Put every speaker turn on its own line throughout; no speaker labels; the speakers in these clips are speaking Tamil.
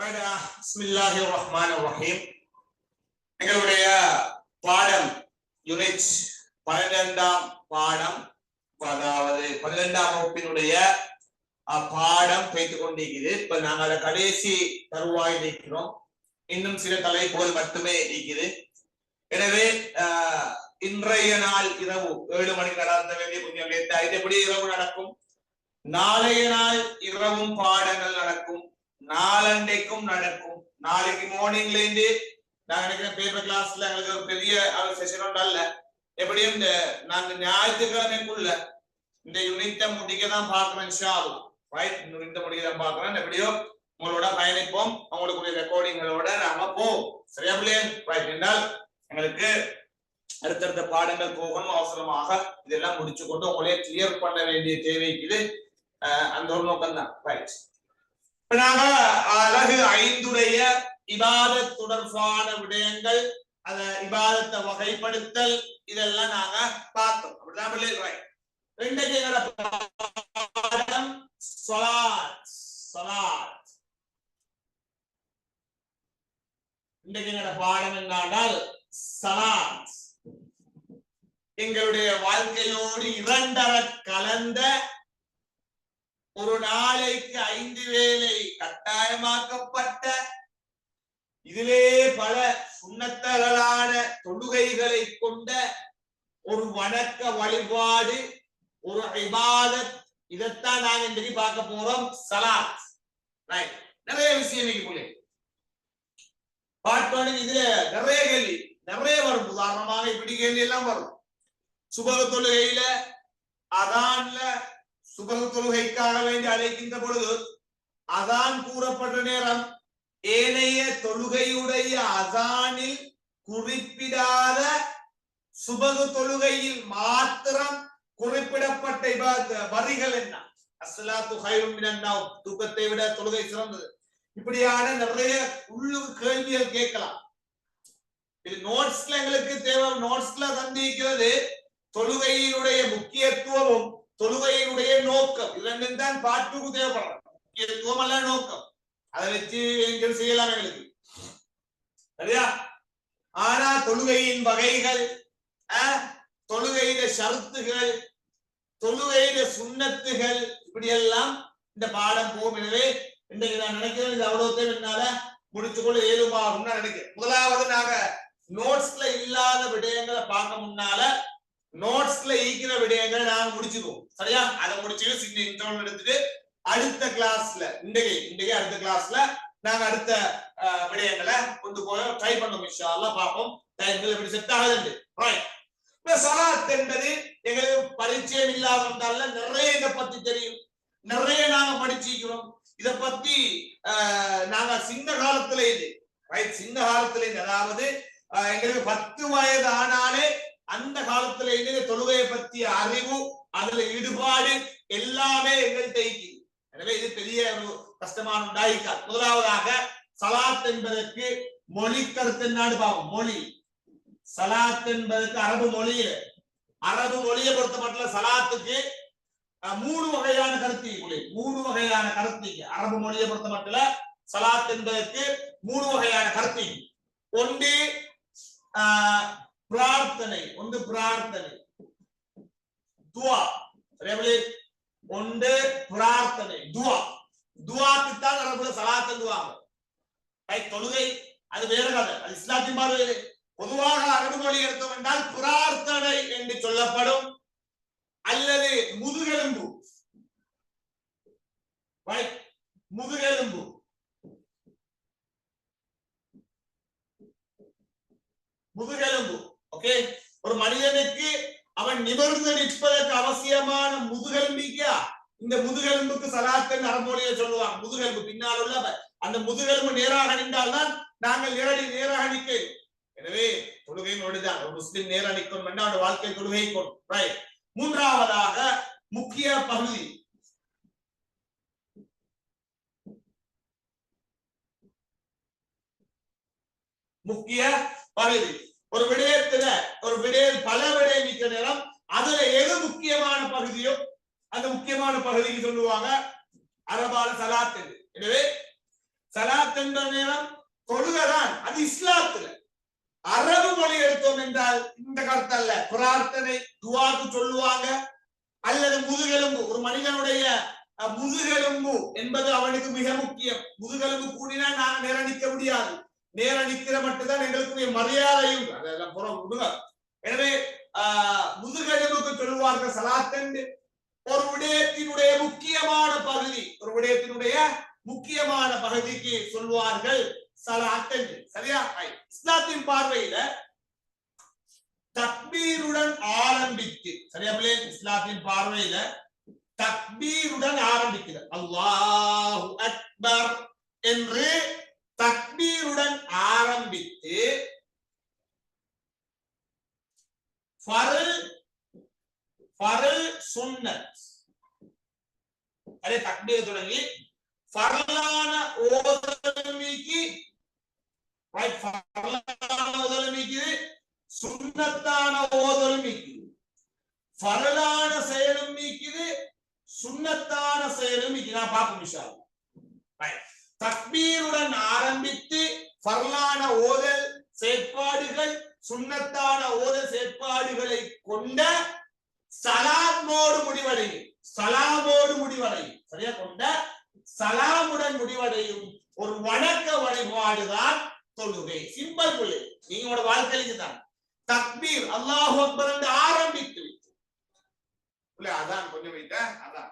பிஸ்மில்லாஹிர்ரஹ்மானிர்ரஹீம். எங்களுடைய பாடம் யூனிட் 12ஆம் பாடம், அதாவது 12ஆம் வகுப்பினுடைய பாடம் பேசிக் கொண்டிருக்கிறது. இப்ப நாங்கள் கடைசி தருவாயில் இருக்கிறோம். இன்னும் சில தலைப்புகள் மட்டுமே இருக்குது. எனவே இன்றைய நாள் இரவு 7 மணிக்கு நடத்த வேண்டிய கொஞ்சம் லேட் ஆயிட்டு, எப்படி இரவு நடக்கும்? நாளைய நாள் இரவும் பாடங்கள் நடக்கும், நாளண்டைக்கும் நடக்கும். நாளைக்கு மார்னிங்ல இருந்து நான் நினைக்கிறேன் பேப்பர் கிளாஸ்ல எங்களுக்கு ஒரு பெரிய செஷன் ஒன்று அல்ல. எப்படியும் நாங்க ஞாயிற்றுக்கிழமைக்குள்ள இந்த யூனிட்டை முடிக்க தான் பாக்குறேன். இன்ஷா அல்லாஹ் ரைட், யூனிட்டை முடிக்க தான் பாக்குறேன். எப்படியோ உங்களோட பயணிப்போம், அவங்களுக்குரிய ரெக்கார்டிங்களோட நாம போவோம். சரியா பிள்ளைங்க? ரைட் என்றால் எங்களுக்கு அடுத்தடுத்த பாடங்கள் போகணும். அவசரமாக இதெல்லாம் முடிச்சு கொண்டு உங்களே கிளியர் பண்ண வேண்டிய தேவைக்குது. அந்த ஒரு நோக்கம் தான். ரைட், இப்ப நாங்க அழகு 5 இபாதத் தொடர்பான விடயங்கள், அத இபாதத்தை வகைப்படுத்தல், இதெல்லாம் நாங்க பார்த்தோம். அப்படிதான் பிள்ளைகள்? ரைட், இன்றைக்கு பாடம் ஸலாத். ஸலாத் இன்றைக்கு பாடம் என்னன்னா ஸலாத். எங்களுடைய வாழ்க்கையோடு இரண்டர கலந்த, ஒரு நாளைக்கு 5 வேளை கட்டாயமாக்கப்பட்ட, இதிலே பல சுன்னத்தகளான தொழுகைகளை கொண்ட ஒரு வணக்க வழிபாடு, ஒரு இபாதத். இதைத்தான் நாங்க இன்றைக்கு பார்க்க போறோம், ஸலாத். ரைட், நிறைய விஷயம் இன்னைக்கு பார்த்தோன்னு இதுல நிறைய கேள்வி நிறைய வரும். உதாரணமாக இப்படி கேள்வி எல்லாம் வரும். சுபஹ் தொழுகையில அதான்ல சுபஹ் தொழுகைக்காக வேண்டி அழைக்கின்ற பொழுது அதான் கூறப்பட்ட நேரம் ஏனைய தொழுகையுடைய அதானில் குறிப்பிடாத சுபஹ் தொழுகையில் மாத்திரம் குறிப்பிடப்பட்ட வரிகள் என்ன? அஸ்ஸலாத்து கைரும் மினன் நௌம், தூக்கத்தை விட தொழுகை சிறந்தது. இப்படியான நிறைய உள்ளூர் கேள்விகள் கேட்கலாம். இது நோட்ஸ்ல எங்களுக்கு தேவை. நோட்ஸ்ல தந்திருக்கிறது தொழுகையினுடைய முக்கியத்துவமும் தொழுகையினுடைய நோக்கம், இரண்டும் தான் பாட்டுக்கு தேவைப்படுறது. முக்கியத்துவம் அல்ல நோக்கம். அதை வச்சு எங்கள் செய்யலாம் எங்களுக்கு, சரியா? ஆனா தொழுகையின் வகைகள், தொழுகையில ஷர்த்துகள், தொழுகையில சுன்னத்துகள், இப்படி எல்லாம் இந்த பாடம் போகும். எனவே இன்றைக்கு நான் நினைக்கிறேன் இது அவ்வளவு என்னால முடிச்சுக்கொள்ள ஏழுமாகும் நினைக்கிறேன். முதலாவது நாங்க நோட்ஸ்ல இல்லாத விடயங்களை பார்க்க முன்னால நோட்ஸ்ல ஈக்கிற விடயங்களை நாங்க முடிச்சுக்குவோம், சரியா? அதை முடிச்சுட்டு சின்ன இன்டர்வல் எடுத்துட்டு அடுத்த கிளாஸ்ல இன்றைக்கு அடுத்த கிளாஸ்ல நாங்க அடுத்த விடயங்களை கொண்டு போய் ட்ரை பண்ணோம். இன்ஷா அல்லாஹ் பார்ப்போம் டைம்கள் எப்படி செட் ஆகுது. ரைட், இப்ப ஸலாத் என்பது எங்களுக்கு பரிச்சயம் இல்லாததால நிறைய இதை பத்தி தெரியும், நிறைய நாங்க படிச்சிக்கிறோம். இதை பத்தி நாங்க சின்ன காலத்துல சின்ன காலத்துல அதாவது எங்களுக்கு 10 வயது ஆனாலே அந்த காலத்துல இருந்து தொழுகையை பற்றிய அறிவு, அதுல ஈடுபாடு எல்லாமே எங்கள்கிட்ட இருக்குது. எனவே இது பெரிய ஒரு கஷ்டமான உண்டாயிக்காது. முதலாவதாக ஸலாத் என்பதற்கு மொழி கருத்து என்னன்னு பார்ப்போம். மொழி ஸலாத் என்பதற்கு அரபு மொழியை பொறுத்த மட்டும் ஸலாத்துக்கு 3 வகையான கருத்து. 3 வகையான கருத்து அரபு மொழியை பொறுத்த மட்டும் ஸலாத் என்பதற்கு 3 வகையான கருத்து. ஒன்று பிரார்த்தனை, துஆ. ஒன்று பிரார்த்தனை, துஆக்கு தான் அரபுல ஸலாத் சொல்லுவாங்க. தொழுகை அது வேற கதை, அது இஸ்லாத்தின் பார்வையில். பொதுவாக அரபு மொழி எடுத்தோம் என்றால் பிரார்த்தனை என்று சொல்லப்படும், அல்லது முதுகெலும்பு. முதுகெலும்பு ஓகே. ஒரு மனிதனுக்கு அவன் நிமிர்ந்து நிற்பதற்கு அவசியமான முதுகெலும்பிக்கா, இந்த முதுகெலும்புக்கு ஸலாத் அரபு மொழியை சொல்லுவாங்க. முதுகெலும்பு பின்னால் உள்ள அந்த முதுகெலும்பு நேராக நின்றால்தான் நாங்கள் நேராக நிற்க. எனவே தொழுகையின் ஒளிதான் ஒரு முஸ்லிம் நேராக நிற்கும் என்றால் அவன் வாழ்க்கை தொழுகை கொண்டு. ரைட், மூன்றாவதாக முக்கிய பகுதி. ஒரு விடயத்துல பல விடயம் நிற்கிற நேரம் அதுல எது முக்கியமான பகுதியோ அந்த முக்கியமான பகுதிக்கு சொல்லுவாங்க அரபால ஸலாத். எனவே சலாத் என்ற நேரம் தொழுகதான். அது இஸ்லாத்துல. அரபு மொழி எடுத்தோம் என்றால் இந்த கருத்து அல்ல. பிரார்த்தனை துவாக்கு சொல்லுவாங்க, அல்லது முதுகெலும்பு. ஒரு மனிதனுடைய முதுகெலும்பு என்பது அவனுக்கு மிக முக்கியம். முதுகெலும்பு கூடினா நாங்க நேர நிற்க முடியாது. நேர நிற்கிற மட்டும்தான் எங்களுக்குரிய மரியாதையும். அதெல்லாம் புறம் விடுங்க. எனவே முதுகெலும்புக்கு சொல்லுவார்கள் சலாத் என்று. ஒரு விடயத்தினுடைய முக்கியமான பகுதி, ஒரு விடயத்தினுடைய முக்கியமான பகுதிக்கு சொல்வார்கள் சலாத் என்று. சரியா? இஸ்லாத்தின் பார்வையில தக்பீருடன் ஆரம்பித்து, சரியா பிள்ளை? இஸ்லாத்தின் பார்வையில தக்பீருடன் ஆரம்பிக்கிறது. அல்லாஹு அக்பர் என்று தக்பீருடன் ஆரம்பித்து ஃபர்ல் சுன்னத், அதே தக்பீர் தொடங்கி ஃபர்லான ஓதலுமிக்கு சுன்னத்தான ஓதலும் நீக்குது, ஃபர்லான செயலும் நீக்குது, சுன்னத்தான செயலும் நீக்குது. நான் பார்ப்போம் இன்ஷா அல்லாஹ். தக்பீருடன் ஆரம்பித்து ஃபர்லான ஓதல் செயற்பாடுகள், சுன்னத்தான ஓதல் செயற்பாடுகளை கொண்ட சலாமோடு முடிவடையும். சலாமோடு முடிவடையும். சரியா? கொண்ட சலாமுடன் முடிவடையும் ஒரு வணக்க வழிபாடுதான் தொழுகை. சிம்பிள் புள்ளி. நீங்களோட வாழ்க்கைக்கு தான் தக்பீர் அல்லாஹு அக்பர் என்று ஆரம்பித்து அதான் கொஞ்சம் வைத்த அதான்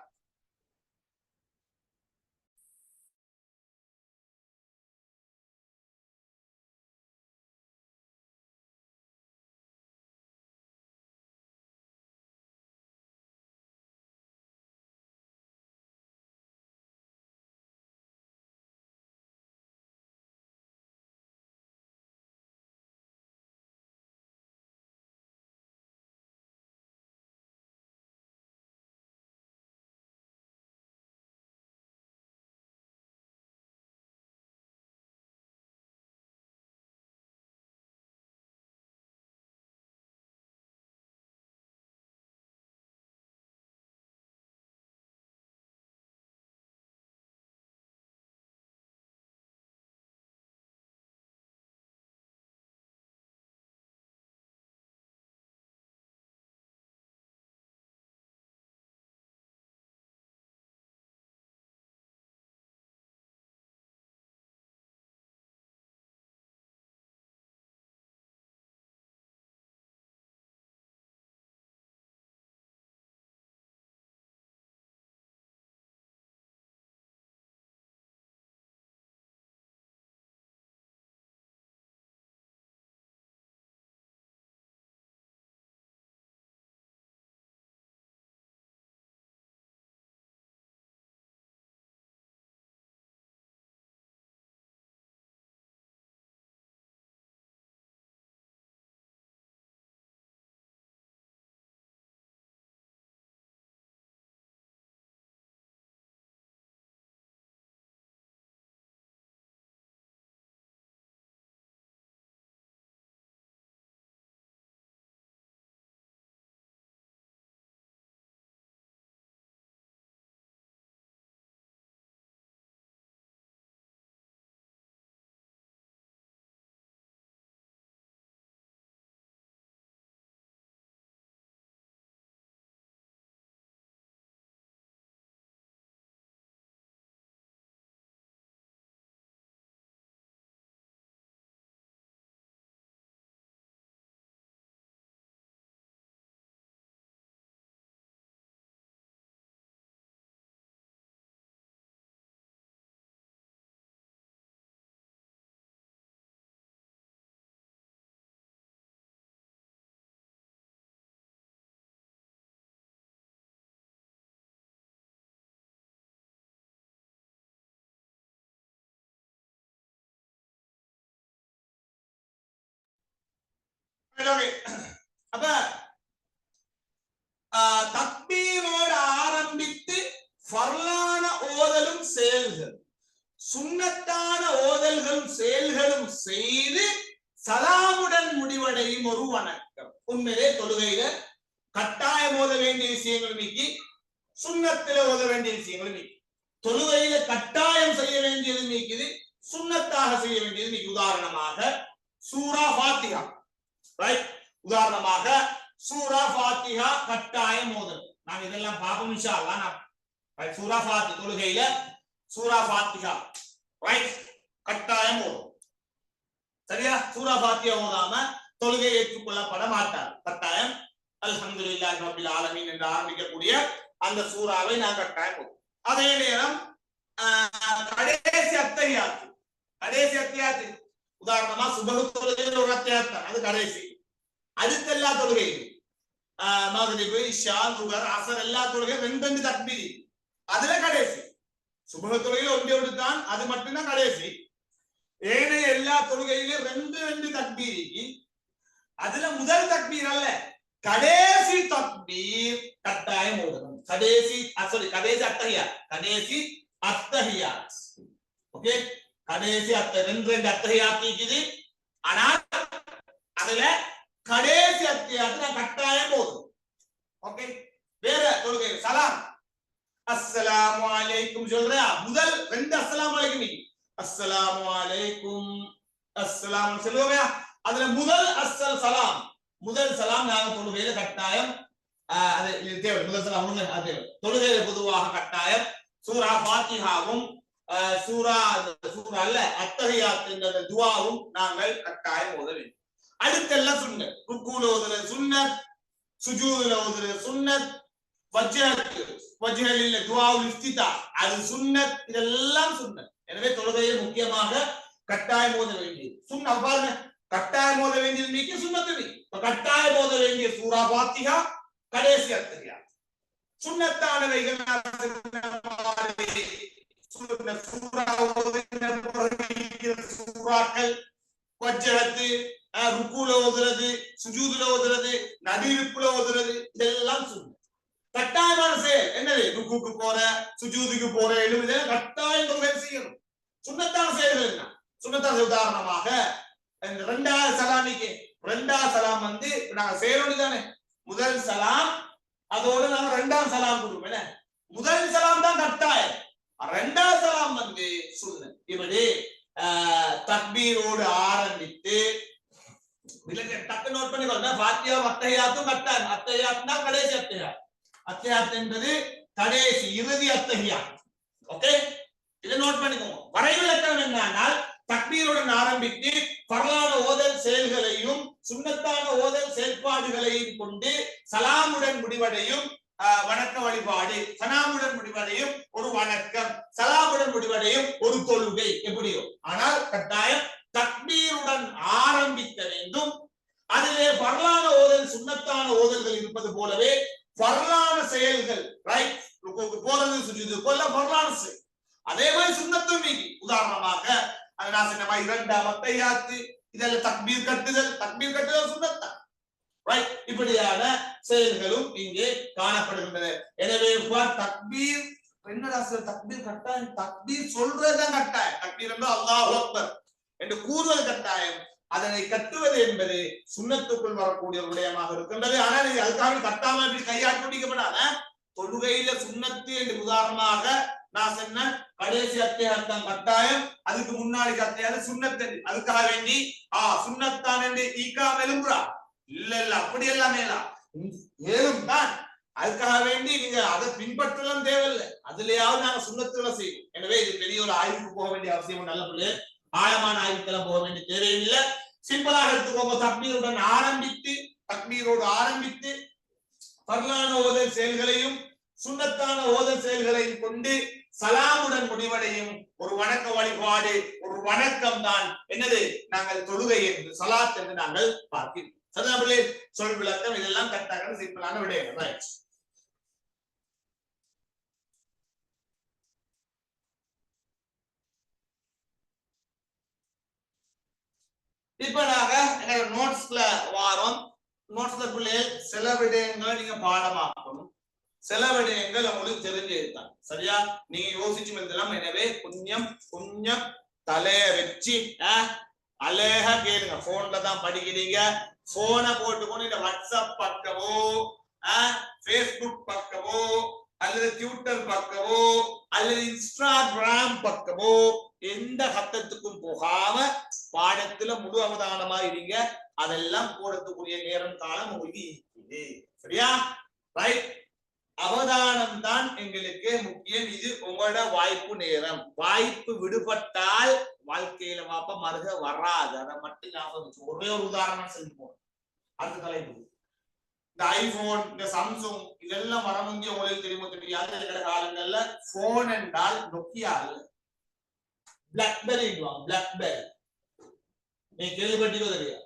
அப்ப தக்பீரோடு ஆரம்பித்து ஃபர்லான ஓதலும் செயல்கள், சுன்னத்தான ஓதல்களும் செயல்களும் செய்து சலாமுடன் முடிவடையும் ஒரு வணக்கம். உண்மையிலே தொழுகையில கட்டாயம் ஓத வேண்டிய விஷயங்கள் நீக்கி சுன்னத்தில ஓத வேண்டிய விஷயங்கள் நீக்கி, தொழுகையில கட்டாயம் செய்ய வேண்டியது நீக்குது, சுன்னத்தாக செய்ய வேண்டியது இன்னைக்கு உதாரணமாக சூரா ஃபாத்திஹா, ரைட்? உதாரணமாக சூரா ஃபாத்திஹா கட்டாயம் ஓதணும். நான் இதெல்லாம் பாப்போம் இன்ஷா அல்லாஹ். நான் சூரா ஃபாத்திஹா தொழுகையில சூரா ஃபாத்திஹா ரைட் கட்டாயம் ஓதும். சரியா? சூரா ஃபாத்திஹா ஓதாம தொழுகை ஏற்றுக்கொள்ளப்பட மாட்டார். கட்டாயம் அல்ஹம்துலில்லாஹி ரப்பில் ஆலமீன் என்று ஆரம்பிக்கக்கூடிய அந்த சூராவை நான் கட்டாயம் ஓதும். அதே நேரம் கடைசி அத்தஹியாத், கடைசி அத்தஹியாத் உதாரணமா சுபஹ் தொழுகையில் ஒரு அத்தஹியாத் அது கடைசி. அடுத்த எல்லா தொழுகையும் மக்ரிப், இஷா, லுஹர், அஸர் எல்லா தொழுகையும் ரெண்டு தக்பீர். அதுல கடைசி சுபஹ் தொழுகையில் ஒன்று தான், அது மட்டும்தான் கடைசி. ஏனைய எல்லா தொழுகையிலும் ரெண்டு தக்பீர். அதுல முதல் தக்பீர் அல்ல, கடைசி தக்பீர் கட்டாயம் ஓதணும். கடைசி கடைசி அத்தஹியாத், கடைசி அத்தஹியாத். ஓகே, கடைசி ரெண்டு அத்தஹியாத் இருக்குது. ஆனால் அதுல கடைசி அத்தஹியாத் நான் கட்டாயம் ஓதணும். ஓகே, வேற தொழுகை சலாம் அஸ்ஸலாமு அலைக்கும் சொல்றா, முதல் ரெண்டு அஸ்ஸலாமு அலைக்கும், அஸ்ஸலாமு அலைக்கும் அஸ்ஸலாம் சொல்லுவோமே, அதுல முதல் அஸ்ஸல் சலாம், முதல் சலாம் நாங்க தொழுகையில கட்டாயம் அது தேவை. முதல் சலாம் அது தொழுகையில பொதுவாக கட்டாயம் சூரா ஃபாத்திஹாவும் சூரா அல்ல அத்தஹியாத் என்ற துஆவும் நாங்கள் கட்டாயம் ஓத வேண்டும். அடுத்தெல்லாம் சுன்னத், ருக்கூல ஓதுறது சுன்னத், சுஜூதுல ஓதுறது சுன்னத், வஜ்ஹலில் துஆவுல் இஃப்திதா அது சுன்னத், இதெல்லாம் சுன்னத். எனவே தொழுகையில் முக்கியமாக கட்டாயம் ஓத வேண்டியது சுன்னத். பாருங்க, கட்டாயம் ஓத வேண்டியது மிக்க சுன்னத்து. கட்டாயம் ஓத வேண்டிய சூரா ஃபாத்திஹா கடைசி அத்தஹியாத். சுன்னத்தானவைகள் சூறாக்கள், வஜ்ஹத், ருக்கூல ஓதுறது, சுஜூதுல ஓதுறது, நடுஇருப்புல ஓதுறது, இதெல்லாம் சுன்னத். கட்டாயமான செயல் என்னது? ருக்குக்கு போற, சுஜூதுக்கு போற, எழுதுற கட்டாயம் தொழுகை செய்யணும். சுன்னத்தான செயல்கள் என்ன? சுன்னத்தான உதாரணமாக இந்த ரெண்டாவது சலாமிக்கு ரெண்டாவது சலாம் வந்து நாங்க செய்யணும் தானே. முதல் சலாம் அதோட நாங்க ரெண்டாம் சலாம் கொடுப்போம். என்ன, முதல் சலாம் தான் கட்டாயம், ரெண்டாவது சலாம் வந்து சுன்னத். இப்படி தக்பீரோடு ஆரம்பித்து டக்கு நோட் பண்ணிக்கோங்க. ஃபாத்திஹா அத்தஹியாத்தும் கட்டாயம், அத்தஹியாத் தான் கடைசி அத்தஹியாத். அத்தஹியாத் என்பது கடைசி இறுதி அத்தஹியாத். ஓகே, இதை நோட் பண்ணிக்கோங்க. வரைவிலக்கணம் என்னன்னா தக்பீருடன் ஆரம்பித்து ஃபர்லான ஓதல் செயல்களையும் சுன்னத்தான ஓதல் செயல்பாடுகளையும் கொண்டு சலாமுடன் முடிவடையும் வணக்க வழிபாடு, சலாமுடன் முடிவடையும் ஒரு வணக்கம், சலாமுடன் முடிவடையும் ஒரு தொழுகை எப்படியோ. ஆனால் கட்டாயம் தக்பீருடன் ஆரம்பிக்க வேண்டும். அதிலே ஃபர்லான ஓதல் சுன்னத்தான ஓதல்கள் இருப்பது போலவே ஃபர்லான செயல்கள், ரைட், ருக்குக்கு போறது, சுஜூதுக்கு போறது ஃபர்லான செயல். அதே மாதிரி சுன்னத்தும் மீதி. உதாரணமாக நான் சொன்ன மாதிரி இரண்டாம் அத்தஹியாத், இதெல்லாம் தக்பீர் கட்டுதல் சுன்னத்தா, ரைட்? இப்படியான செயல்களும் இங்கே காணப்படுகின்றன. எனவே தக்பீர் என்னடா சார் தக்பீர் கட்டாயம்? தக்பீர் சொல்றதுதான் கட்டாயம். தக்பீர் என்றால் அல்லாஹு அக்பர் என்று கூறுவது கட்டாயம். அதனை கட்டுவது என்பது சுன்னத்துக்குள் வரக்கூடிய ஒரு விடயமாக இருக்கின்றது. ஆனால் இது அதுக்காக கட்டாம கையாட்டு பிடிக்கப்படாத தொழுகையில சுன்னத்து என்று உதாரணமாக நான் சொன்ன கடைசி அத்தியாயம் தான் கட்டாயம், அதுக்கு முன்னாடி அத்தியாயம் சுன்னத்து. அதுக்காக வேண்டி சுன்னத்தான் என்று ஈக்காம எழும்புறா இல்ல அப்படி எல்லாமே ஏழும் தான். அதுக்காக வேண்டி நீங்க அதை பின்பற்றலாம் தேவையில்லை, அதுலயாவது நாங்க சுன்னத்துல செய்வோம். எனவே இது பெரிய ஒரு ஆய்வுக்கு போக வேண்டிய அவசியம் நல்ல பிள்ளை, ஆழமான ஆய்வுக்கெல்லாம் போக வேண்டிய தேவையில்லை. சிம்பிளாக எடுத்துக்கோங்க. தக்பீருடன் ஆரம்பித்து தக்பீரோடு ஆரம்பித்து ஃபர்லான ஓதல் செயல்களையும் சுன்னத்தான ஓதல் செயல்களையும் கொண்டு சலாமுடன் முடிவடையும் ஒரு வணக்க வழிபாடு, ஒரு வணக்கம் தான் என்னது நாங்கள் தொழுகை என்று சலாத் என்று நாங்கள் பார்க்கிறோம். சரியா? சொல் விளக்கம் இதெல்லாம் கரெக்டாக சிம்பிளான விடயங்கள். ரைட். இப்ப நாங்க எங்க நோட்ஸ்ல வாரோம். நோட்ஸ்ல பிள்ளைகள் சில விடயங்களை நீங்க பாடமாக்கணும், சில விடயங்கள் உங்களுக்கு தெரிஞ்சிருக்காங்க. சரியா? நீங்க யோசிச்சு எழுதலாம். எனவே கொஞ்சம் தலைய வச்சு அழகா கேளுங்க. போன்ல தான் படிக்கிறீங்க, போனை போட்டுக்கொண்டு இந்த வாட்ஸ்அப் பக்கமோ பேஸ்புக் பக்கமோ அல்லது ட்விட்டர் பக்கமோ அல்லது இன்ஸ்டாகிராம் பக்கமோ எந்த கட்டத்துக்கும் போகாம பாடத்துல முழு அவதானமா இருங்க. அதெல்லாம் போறதுக்குரிய நேரம் காலம் உங்களுக்கு இருக்குது. சரியா? ரைட். அவதானம் தான் எங்களுக்கு முக்கியம். இது உங்களோட வாய்ப்பு நேரம். வாய்ப்பு விடுபட்டால் வாழ்க்கையில வாப்ப மருக வராது. அதை மட்டும் ஞாபகம். ஒரே ஒரு உதாரணம் சொல்லி போறோம். அடுத்த தலைப்பு. இந்த ஐபோன், இந்த சாம்சங் இதெல்லாம் வர முந்தைய உங்களுக்கு தெரியுமோ தெரியாது. இருக்கிற காலங்கள்ல போன் என்றால் நோக்கியா இல்ல, பிளாக்பெரி. பிளாக்பெரி நீ கேள்விப்பட்டீங்க தெரியா?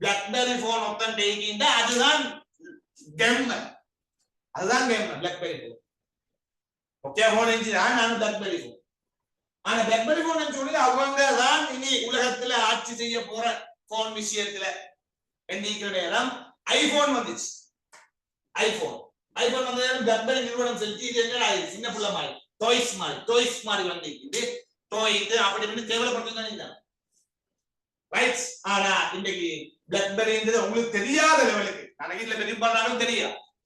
பிளாக்பெரி போன் ஒருத்தன் டேக்கின்ற அதுதான் கெம்மன். அதுதான் கெம்மன் பிளாக்பெரி போன். ஓகே போன் தான் நான் பிளாக்பெரி போன். ஆனா பிளாக்பெரி போன் சொல்லி அவங்க தான் இனி உலகத்துல ஆட்சி செய்ய போற போன் விஷயத்துல எண்ணிக்கிற நேரம் ஐபோன் வந்துச்சு. ஐபோன் வந்த நேரம் பிளாக்பெரி நிறுவனம் செஞ்சு இது என்ன சின்ன புள்ள மாதிரி டாய்ஸ் மாதிரி வந்து டோய் இது அப்படி கேவலப்படுத்துங்க. ரைட். ஆனா இன்னைக்கு பிளாக்பெரின்றது உங்களுக்கு தெரியாத லெவலுக்கு, எனக்கு இதுல பெரும்பாலும்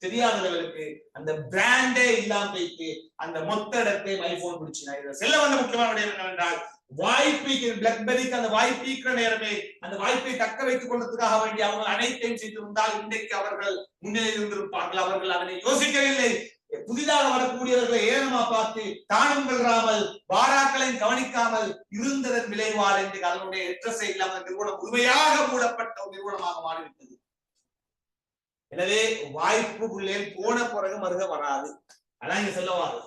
தெரியாத லெவலுக்கு அந்த பிராண்டே இல்லாம போயிட்டு அந்த மொத்த இடத்தை ஐபோன் பிடிச்சினா. இதை செல்ல வந்த முக்கியமான விடயம் என்னவென்றால் வாய்ப்பு பிளாக்பெரிக்கு அந்த வாய்ப்பிக்கிற நேரமே அந்த வாய்ப்பை தக்க வைத்துக் கொள்வதற்காக வேண்டி அவர்கள் அனைத்தையும் செய்திருந்தால் இன்றைக்கு அவர்கள் முன்னிலையில் இருந்திருப்பார்கள். அவர்கள் அதனை யோசிக்கவில்லை. புதிதாக வரக்கூடியவர்களை ஏனமா பார்த்து தானும் கொள்ளாமல் வாராக்களையும் கவனிக்காமல் இருந்ததன் விளைவால் இன்றைக்கு அதனுடைய எட்ரஸை இல்லாமல் நிறுவனம் முழுமையாக மூடப்பட்ட ஒரு நிறுவனமாக மாறிவிட்டது. எனவே வாய்ப்புக்குள்ளே போன பிறகு மருக வராது. அதான் இங்க சொல்லவாது.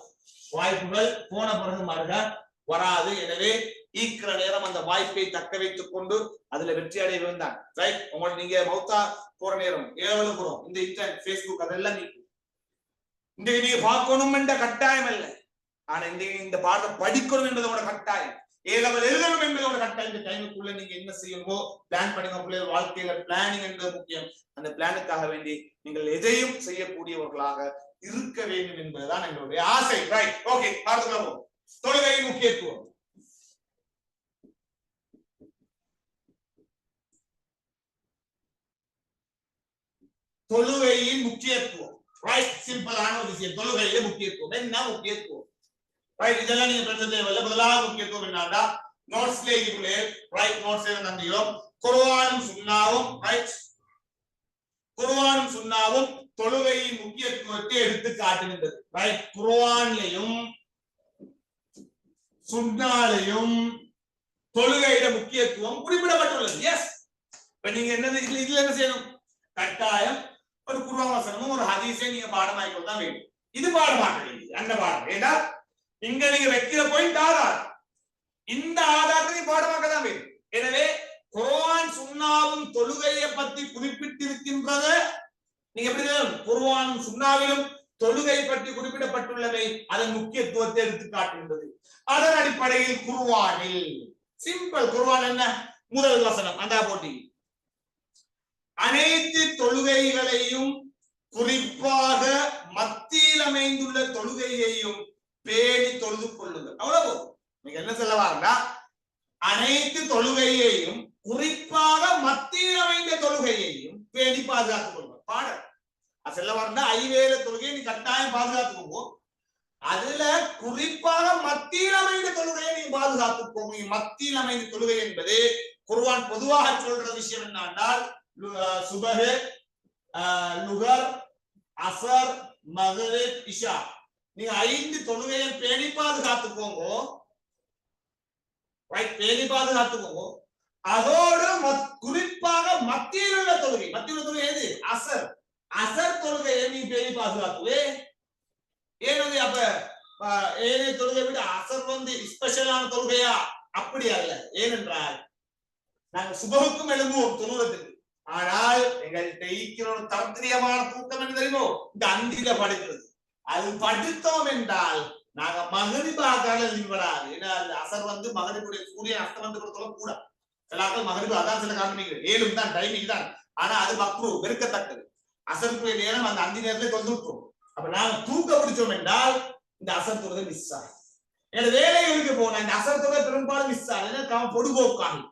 வாய்ப்புகள் போன பிறகு மருக வராது. எனவே ஈக்கிற நேரம் அந்த வாய்ப்பை தக்க வைத்துக் கொண்டு அதுல வெற்றி அடைவது தான். ரைட். உங்களுக்கு நீங்க மௌத்தா போற நேரம் ஏழு போறோம் இந்த இன்டர்நெட் பேஸ்புக் அதெல்லாம் இன்றைக்கு நீங்க பார்க்கணும் என்ற கட்டாயம் அல்ல. ஆனா இந்த பாடத்தை படிக்கணும் என்பதோட கட்டாயம், ஏலவல் எழுதணும் என்பதோட கட்டாயம். இந்த டைமுக்குள்ள நீங்க என்ன செய்யணுமோ பிளான் பண்ணுங்க. பிள்ளைகள் வாழ்க்கையில பிளானிங் என்பது முக்கியம். அந்த பிளானுக்காக வேண்டி நீங்கள் எதையும் செய்யக்கூடியவர்களாக இருக்க வேண்டும் என்பதுதான் எங்களுடைய ஆசை. ரைட். ஓகே, பார்த்துக்கலாம். தொழுகையின் முக்கியத்துவம். தொழுகையின் முக்கியத்துவம். ரைட். சிம்பிளான ஒரு விஷயம். தொழுகையில முக்கியத்துவம் என்ன? முக்கியத்துவம். ரைட். இதெல்லாம் நீங்க பிரச்சனை தேவையில்லை. முதலாவது முக்கியத்துவம் என்னன்னா நோட்ஸ்ல இதுக்குள்ளே ரைட் நோட்ஸ் நம்பிக்கிறோம். குர்ஆனும் சுன்னாவும் ரைட். குர்ஆனும் சுன்னாவும் தொழுகையின் முக்கியத்துவத்தை எடுத்து காட்டுகின்றது. ரைட். குர்ஆன்லயும் சுன்னாலையும் தொழுகையிட முக்கியத்துவம் குறிப்பிடப்பட்டுள்ளது. எஸ். இப்ப நீங்க என்னது இதுல என்ன செய்யணும்? கட்டாயம் ஒரு குர்ஆன் வசனமும் ஒரு ஹதீஸை நீங்க பாடமாக்கி தான் வேண்டும். இது பாடமாக்க வேண்டியது அந்த பாடம். ஏன்னா இங்க நீங்க வைக்கிற பாயிண்ட் ஆதாரம். இந்த ஆதாரத்தை பாடமாக்க தான் வேண்டும். எனவே குர்ஆன் சுன்னாவும் தொழுகையை பற்றி குறிப்பிட்டிருக்கின்றத நீங்க எப்படி குர்ஆனும் சுன்னாவிலும் தொழுகை பற்றி குறிப்பிடப்பட்டுள்ளவை அதன் முக்கியத்துவத்தை எடுத்து காட்டுகின்றது. அதன் அடிப்படையில் குர்ஆனில் சிம்பிள். குர்ஆன் என்ன? முதல் வசனம் அந்த போட்டி அனைத்து தொழுகைகளையும் குறிப்பாக மத்தியில் அமைந்துள்ள தொழுகையையும் பேணி தொழுது கொள்ளுங்கள். அவ்வளவு. நீங்க என்ன சொல்ல வாருன்னா அனைத்து தொழுகையையும் குறிப்பாக மத்தியில் அமைந்த தொழுகையையும் பேணி பாதுகாத்துக் கொள்ளுங்கள். பாடல் செல்ல வாருன்னா ஐவேல தொழுகையை நீ கட்டாயம் பாதுகாத்துக்கோங்க. அதுல குறிப்பாக மத்தியில் அமைந்த தொழுகையை நீ பாதுகாத்துக்கோங்க. மத்தியில் அமைந்த தொழுகை என்பது குர்ஆன் பொதுவாக சொல்ற விஷயம் என்னன்னா சுபஹ், லுஹர், அஸர், மக்ரிப், இஷா நீங்க 5 தொழுகையை பேணி பாதுகாத்துக்கோங்க. ரைட். பேணி பாதுகாத்துக்கோங்க. அதோடு குறிப்பாக மத்தியில் உள்ள தொழுகை. மத்தியில் உள்ள தொழுகை எது? அஸர். அஸர் தொழுகையை நீ பேணி பாதுகாத்துவே. ஏனது அப்ப ஏனைய தொழுகை விட அஸர் வந்து ஸ்பெஷலான தொழுகையா? அப்படி அல்ல. ஏனென்றால் நாங்க சுபஹுக்கும் எழும்புவோம் தொழுவதற்கு. ஆனால் எங்கள்கிட்ட ஈக்கிற ஒரு தந்திரியமான தூக்கம் என்ன தெரியுமோ? இந்த அந்தில படுக்கிறது. அது படுத்தோம் என்றால் நாங்க மகரிபாக்கால வராது. ஏன்னா அந்த அசர் வந்து மகரிபுடைய சூரியன் அஸ்தம் வந்து கொடுத்தோம் கூட சில ஆக்கள் மகரிபு அதான் சில காரணம் 7 தான் டைமிங் தான். ஆனா அது மக்ரூ வெறுக்கத்தக்கது. அசருக்குரிய நேரம் அந்த 5 நேரத்துல தொந்து விட்டுரும். அப்ப நாங்க தூக்க பிடிச்சோம் என்றால் இந்த அசர் தொழுகை மிஸ் ஆகும். என்னோட வேலைகளுக்கு போனா இந்த அசர் தொழுகை பெரும்பாலும் மிஸ் ஆகும். பொடுபோக்காகும்.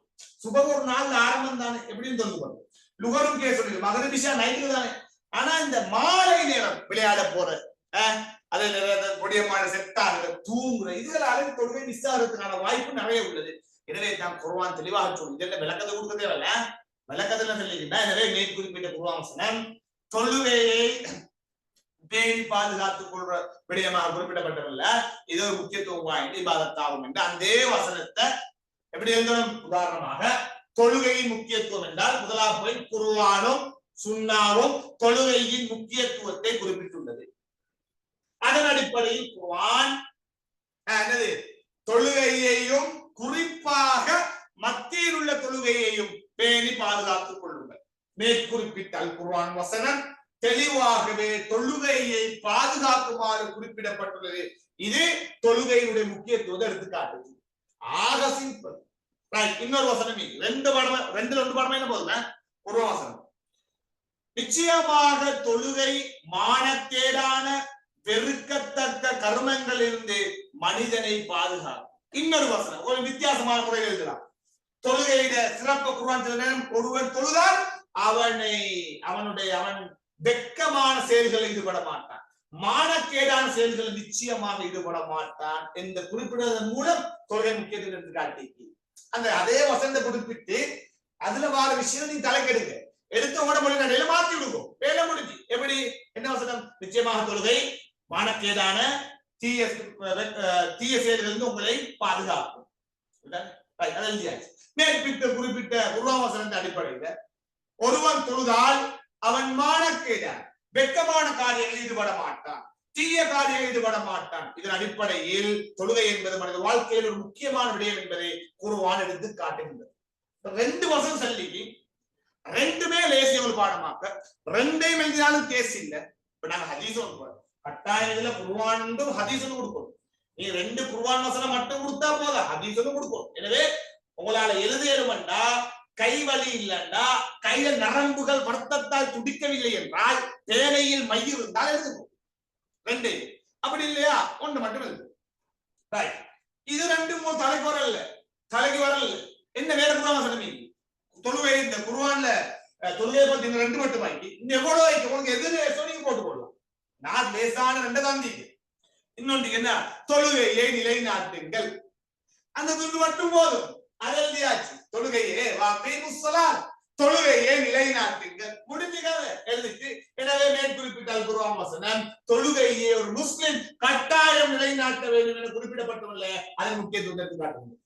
சுபஹ் ஒரு நாள் ஆரம்பம் தானே எப்படின்னு தொழுது லுகரும் கேஸ் மகரிப் இஷா நைட்டு தானே. ஆனா இந்த மாலை நேரம் விளையாட போற அதே கொடியமான செட்டாக தூங்குற இதுகளால தொழுகை மிஸ் ஆகிறதுக்கான வாய்ப்பு நிறைய உள்ளது. எனவே தான் குர்ஆன் தெளிவாக சொல்லுது. இதெல்லாம் விளக்கத்தை கொடுக்க தேவையில்ல, விளக்கத்துல சொல்லிக்கிட்டா எனவே மேற்குறிப்பிட்ட குர்ஆன் வசனம் தொழுகையை பேணி பாதுகாத்துக் கொள்ற விடயமாக குறிப்பிடப்பட்டவல்ல, இது ஒரு முக்கியத்துவம் வாய்ந்த இபாதத்தாகும் என்று அந்த வசனத்தை எப்படி எழுதணும்? உதாரணமாக தொழுகையின் முக்கியத்துவம் என்றால் முதலாவது குர்ஆனும் சுன்னாவும் தொழுகையின் முக்கியத்துவத்தை குறிப்பிட்டுள்ளது. அதன் அடிப்படையில் குர்ஆன் என்னது தொழுகையையும் குறிப்பாக மத்தியில் உள்ள தொழுகையையும் பேணி பாதுகாத்துக் கொள்ளுங்கள். மேற்குறிப்பிட்ட அல் குர்ஆன் வசனம் தெளிவாகவே தொழுகையை பாதுகாக்குமாறு குறிப்பிடப்பட்டுள்ளது. இது தொழுகையினுடைய முக்கியத்துவத்தை எடுத்துக்காட்டுது. ஆக சிம்பிள். இன்னொரு வசனம் ரெண்டு படமா என்ன போதுங்க? ஒரு வசனம் நிச்சயமாக தொழுகை மானக்கேடான வெறுக்கத்தக்க கர்மங்களிலிருந்து மனிதனை பாதுகாக்கும். இன்னொரு வசனம் ஒரு வித்தியாசமான முறையில் எழுதலாம். தொழுகையிட சிறப்பு குர்ஆன் சில நேரம் ஒருவன் தொழுதால் அவன் வெட்கமான செயல்களில் ஈடுபட மாட்டான், மானக்கேடான செயல்களில் நிச்சயமாக ஈடுபட மாட்டான் என்று குறிப்பிடுவதன் மூலம் தொழுகை முக்கியத்துவம் எடுத்து காட்டி அந்த அதே வசனத்தை குறிப்பிட்டு அதுல வார விஷயம் நீங்க தலைக்கெடுங்க, எடுத்து உங்களோட மொழி நடையில மாத்தி விடுவோம், வேலை முடிஞ்சு. எப்படி? என்ன வசனம்? நிச்சயமாக தொழுகை மானக்கேடான தீய செயல்களிலிருந்து உங்களை பாதுகாக்கும். மேற்பிட்ட குறிப்பிட்ட குர்ஆன் வசனத்தின் அடிப்படையில் ஒருவன் தொழுதால் அவன் மானக்கேடான் வெட்கமான காரியங்களில் ஈடுபட மாட்டான், தீய காரியங்களில் ஈடுபட மாட்டான். இதன் அடிப்படையில் தொழுகை என்பது மனித வாழ்க்கையில் ஒரு முக்கியமான விடயம் என்பதை குர்ஆன் எடுத்து காட்டுகின்றது. ரெண்டு வசனம் சொல்லி ரெண்டுமே லேசியவள் பாடமாக்க ரெண்டையும் எழுதினாலும் கேஸ் இல்லை. இப்ப நாங்க ஹதீஸ் கட்டாயம் இதுல குர்ஆன் ஹதீஸ் கொடுக்கணும். நீ ரெண்டு குர்ஆன் வசனம் மட்டும் கொடுத்தா போதா, ஹதீஸ் கொடுக்கணும். எனவே உங்களால எழுதியலுமண்டா கை வலி இல்லைண்டா கையில நரம்புகள் வருத்தத்தால் துடிக்கவில்லை என்றால் பேனையில் மை இருந்தால் எழுதுவோம் ரெண்டு. அப்படி இல்லையா ஒன்று மட்டும் எழுது. இது ரெண்டும் தலைக்கு வரல என்ன வேற குர்ஆன் வசனம் தொழுகை இந்த குர்ஆன்ல தொழுகையை பத்தி ரெண்டு மட்டும் வாங்கி இன்னும் எவ்வளவு வாங்கி உங்களுக்கு எது நீங்க போட்டு போடலாம். நான் லேசான ரெண்டு தான் இன்னொன்று என்ன? தொழுகையை நிலைநாட்டுங்கள். அந்த துண்டு மட்டும் போதும், அது எழுதியாச்சு. தொழுகையே தொழுகையை நிலைநாட்டுங்கள் முடிஞ்சுக்காத எழுதிட்டு. எனவே மேற்குறிப்பிட்ட அல் குர்ஆன் வசனம் தொழுகையை ஒரு முஸ்லிம் கட்டாயம் நிலைநாட்ட வேண்டும் என குறிப்பிடப்பட்டுள்ள அதன் முக்கியத்துவத்தை காட்டுகிறது.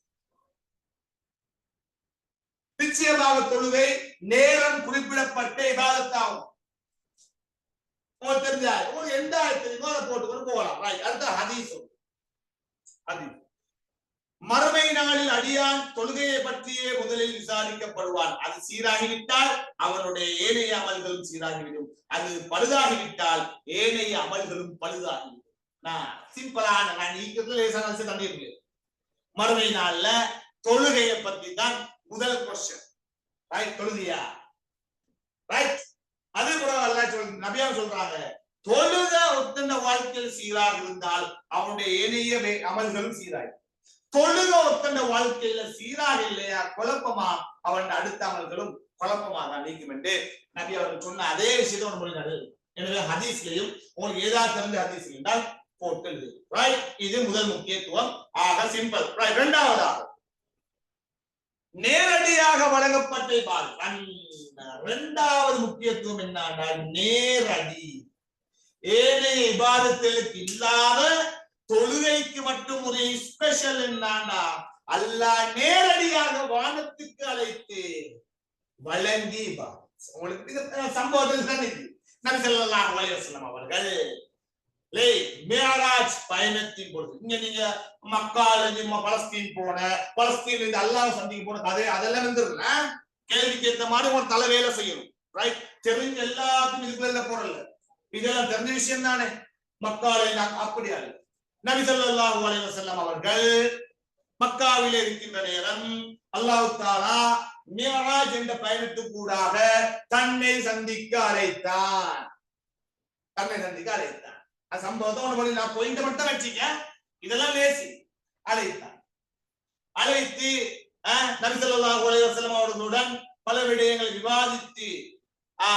நிச்சயமாக தொழுகை நேரம் குறிப்பிடப்பட்ட இபாதத்தாகும். உங்களுக்கு தெரிஞ்சா உங்களுக்கு எந்த தெரியுமோ அதை போட்டுக்கொண்டு போகலாம். அடுத்த ஹதீஸ். மறுமை நாளில் அடியான் தொழுகையை பற்றியே முதலில் விசாரிக்கப்படுவான். அது சீராகிவிட்டால் அவனுடைய ஏனைய அமல்களும் சீராகிவிடும், அது பழுதாகிவிட்டால் ஏனைய அமல்களும் பழுதாகிவிடும். நான் சிம்பிளான தண்ணீர் மறுமை நாள்ல தொழுகையை பத்தி தான் முதல் கொஸ்டின். தொழுதியா? அது கூட நபியா சொல்றாங்க, தொழுத ஒத்தன வாழ்க்கையில் சீராக இருந்தால் அவனுடைய ஏனைய அமல்களும் சீராகி, தொழுக ஒத்தன வாழ்க்கையில சீராக இல்லையா குழப்பமா அவன் அடுத்த அமல்களும் குழப்பமா தான் நீக்கும் என்று நபி அவர்கள் சொன்ன அதே விஷயத்தை ஒரு மொழி. எனவே ஹதீஸ்லையும் உங்களுக்கு ஏதாவது தெரிஞ்ச ஹதீஸ் இருந்தால் போட்டு. இது முதல் முக்கியத்துவம். ஆக சிம்பிள். இரண்டாவதாக நேரடியாக வழங்கப்பட்ட இரண்டாவது முக்கியத்துவம் என்னன்னா நேரடி. ஏனைய இபாதத்துகளுக்கு இல்லாத தொழுகைக்கு மட்டும் ஒரு ஸ்பெஷல் என்னன்னா அல்லாஹ் நேரடியாக வானத்துக்கு அழைத்து வழங்கி உங்களுக்கு சம்பவத்தில் நபி ஸல்லல்லாஹு அலைஹி வஸல்லம் அவர்கள் மேராஜ் பயணத்தின் பொழுது இங்க நீங்க மக்கால பலஸ்தீன் போன பலஸ்தீன் இந்த அல்லாஹ் சந்திக்க போன கதை அதெல்லாம் வந்துருல கேள்விக்கு ஏற்ற மாதிரி ஒரு தலை வேலை செய்யணும். ரைட்? தெரிஞ்ச எல்லாத்துக்கும் இதுக்குள்ள போறல இதெல்லாம் தெரிஞ்ச விஷயம் தானே. மக்கால அப்படியா நபி ஸல்லல்லாஹு அலைஹி வஸல்லம் அவர்கள் மக்காவில் இருக்கின்ற நேரம் அல்லாஹ் தஆலா மிஅராஜ் என்ற பயணத்துக்கூடாக தன்னை சந்திக்க அழைத்தான். அது சம்பவத்தை நான் பாயிண்ட் மட்டும் வச்சிக்க, இதெல்லாம் லேசி. அழைத்தான். அழைத்து நபி ஸல்லல்லாஹு அலைஹி வஸல்லம் அவர்களுடன் பல விடயங்களை விவாதித்து